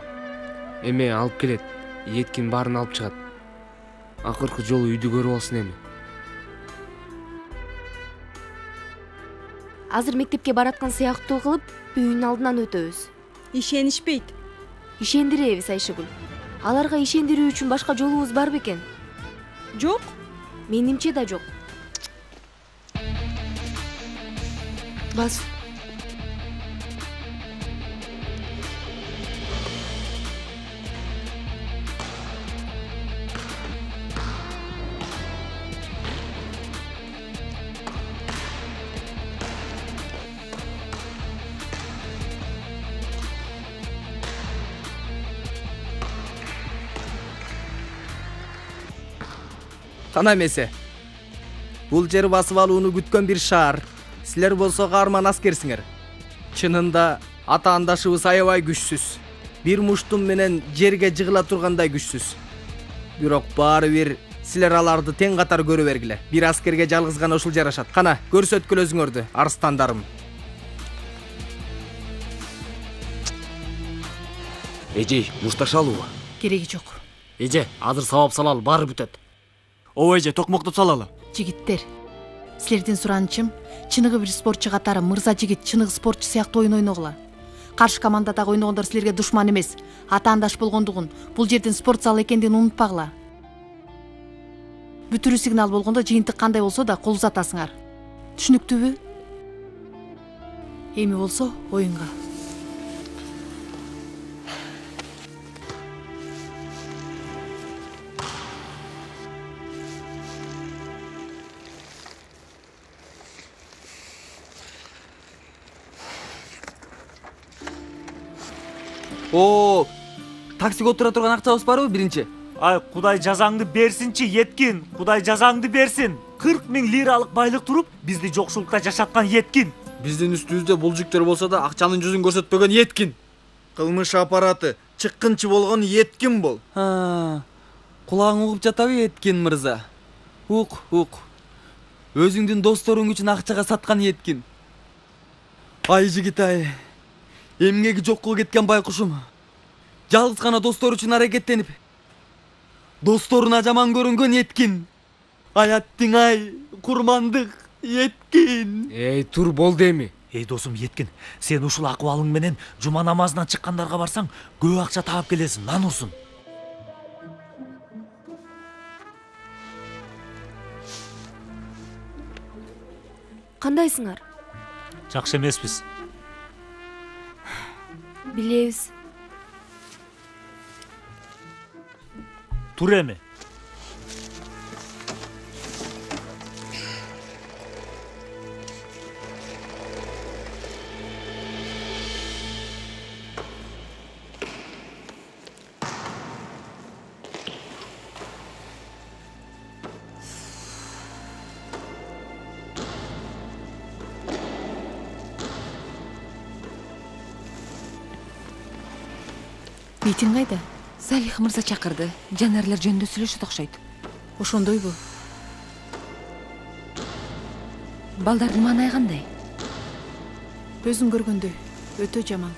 Эме алып келет. Еткин баарын алып чыгат. Акыркы жолу үйдү көрүп алсын эми. Азыр мектепке бараткан сыяктуу кылып, үйүнүн алдынан өтөбүз. Ишенишпейт. Ишендиребиз, Айшыгүл. Аларга ишендирүү үчүн башка жолубуз бар бекен? Жок. Менимче да жок. Бас. Кана эмесе. Бул жер басып алууну күткөн бир шаар. Силер болсо каарман аскерсиңер. Чынында ата-андашыбыз аябай күчсүз. Бир муштум менен жерге жыгыла тургандай күчсүз. Бирок баары бир силер аларды тең катар көрө бергиле. Бир аскерге жалгыз гана ушул жарашат. Кана, көрсөткүлө өзүңөрдү, арстандарым. Эже, мушташалуу. Кереги жок. Эже, азыр сабап салалы, баары бүтөт. Ооба эже, токмоктоп салалы. Жигиттер, силердин суранычым, чыныгы бир спортчу катары мырза жигит чыныгы спортчу сыяктуу ойун ойногула. Каршы командадагы ойногондор силерге душман эмес, ата-андаш болгондугун, бул жердин спорт залы экендигин унутпагыла. Бүтүрүү сигнал болгондо жыйынтык кандай болсо да кол узатасыңар. Түшүнүктүүбү? Эми болсо оюнга. О, таксиге отура турган акчабыз барбы биринчи? Ай, Кудай жазаңды берсинчи, Еткин. Кудай жазаңды берсин. 40 000 лиралык байлык туруп, бизди жокшулукта жашаткан Еткин. Биздин үстүбүздө бул жүктөр болсо да акчанын жүзүн көрсөтпөгөн Еткин. Кылмыш аппараты чыккынчы болгон Еткин бол. Кулагың угуп жатабы Еткин мырза? Ук. Өзүңдүн досторуң үчүн акчага саткан Еткин. Ай жигит ай. Эмгеги жокко кеткен байкушум. Жалгыз гана достор үчүн аракеттенип, досторуна жаман көрүнгөн Еткин. Аяттың ай, курмандык Еткин. Эй, тур болду эми. Эй досум Еткин, сен ушул акыбалың менен жума намазынан чыккандарга барсаң, көп акча таап келесиң, нан урсун. Кандайсыңар? Жакшы эмеспиз. Билебиз. Тур эми. Бейтин кайда? Салих мырза чакырды. Жанарлар жөнүндө сүйлөшөт окшойт. Ошондойбу? Балдардын маанай кандай? Өзүң көргөндөй, өтө жаман.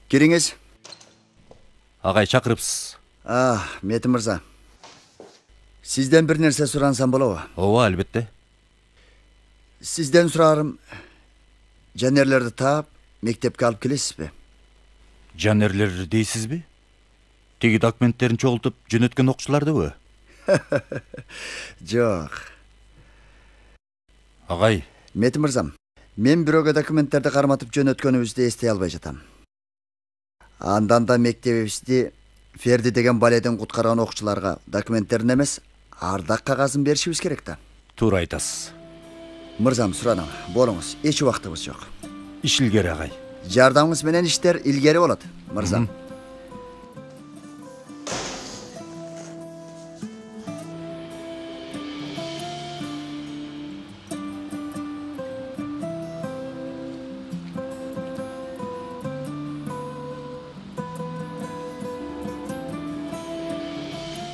Кириңиз. Агай чакырыпсыз. Мети мырза. Сизден бир нерсе сурансам болобу? Ооба, албетте. Сизден сурарым, жанерлерди таап, мектепке алып келесизби? Жанерлер дейсизби? Тиги документтерин чогултуп жөнөткөн окуучулардыбы? Жок. Агай. Мети мырзам, мен бирөөгө документтерди карматып жөнөткөнүбүздү эстей албай жатам. Андан да мектебибизди Ферди деген баледен куткарган окуучуларга документтерин эмес, ардак кагазын беришибиз керек да. Туура айтасыз. Мырзам, суранам, болуңуз, эч убактыбыз жок. Иш илгери, агай. Жардамыңыз менен иштер илгери болот, мырзам.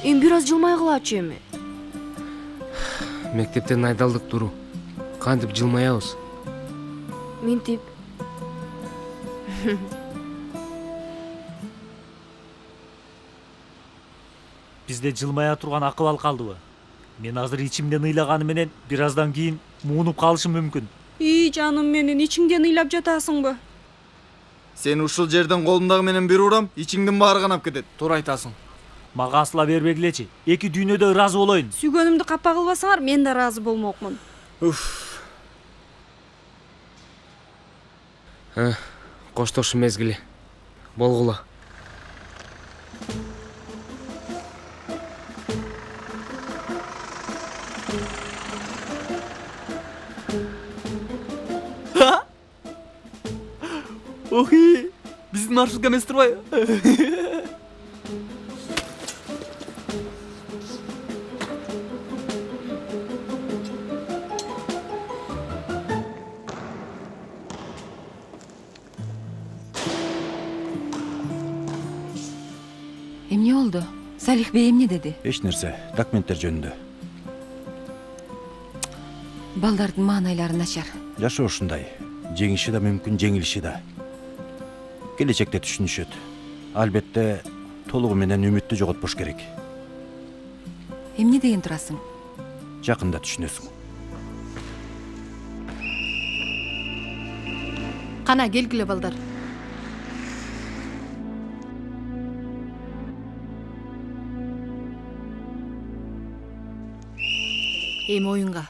Эми бир аз жылмай кылачы эми. Мектептен айдалдык Туру. Кантип жылмаябыз? Мынтип. Бизде жылмая турган акыбал калдыбы? Мен азыр ичимден ыйлаганы менен бир аздан кийин муунуп калышым мүмкүн. Жаным менен ичиңден ыйлап жатасыңбы? Сен ушул жерден колумдагы менен бир урам, ичиңдин баары канап кетет. Туура айтасың. Мага асла бербегилечи. Эки дүйнөдө ыраазы болоюн. Сүйгөнүмдү капа кылбасаңар, мен да ыраазы болмокмун. Коштошу мезгили. Болгула. Охи, биздин маршрутка эмес турбайбы? Эмне болду? Салих бей эмне деди? Эч нерсе, документтер жөнүндө. Балдардын маанайлары начар. Жашоо ушундай. Жеңиши да мүмкүн, жеңилиши да. Келечекте түшүнүшөт. Албетте, толугу менен үмүттү жоготпош керек. Эмне деген турасың? Жакында түшүнөсүң. Кана келгиле балдар. Эми оюнга.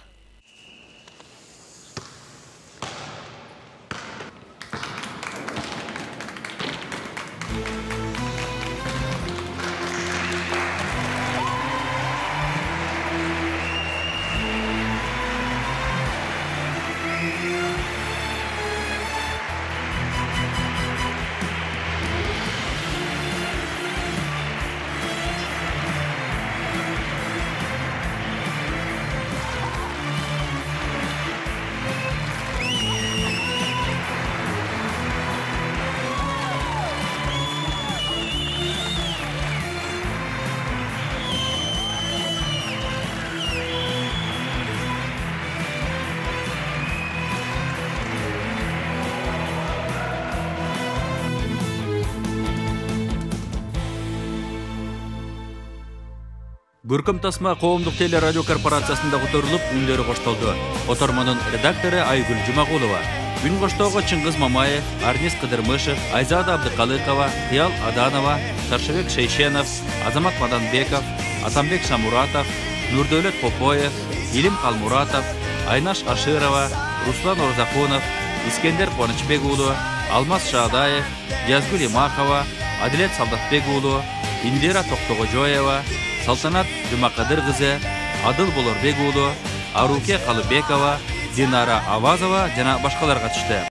Көркөм тасма коомдук теле радио корпорациясында которулуп, үндөрү коштолду. Котормонун редактору Айгүл Жумагулова, үн коштоого Чыңгыз Мамаев, Арнис Кыдырмышев, Айзада Абдыкалыкова, Кыял Аданова, Таршыбек Шейшенов, Азамат Маданбеков, Атамбек Шамуратов, Нурдөлөт Попоев, Илим Калмуратов, Айнаш Аширова, Руслан Орзакунов, Искендер Куанычбек уулу, Алмаз Шаадаев, Язгүл Имахова, Адилет Солдатбек уулу, Индира Токтогожоева, Салтанат Жумакадыр кызы, Адыл Болорбек уулу, Аруке Калыбекова, Динара Авазова жана башкалар катышты.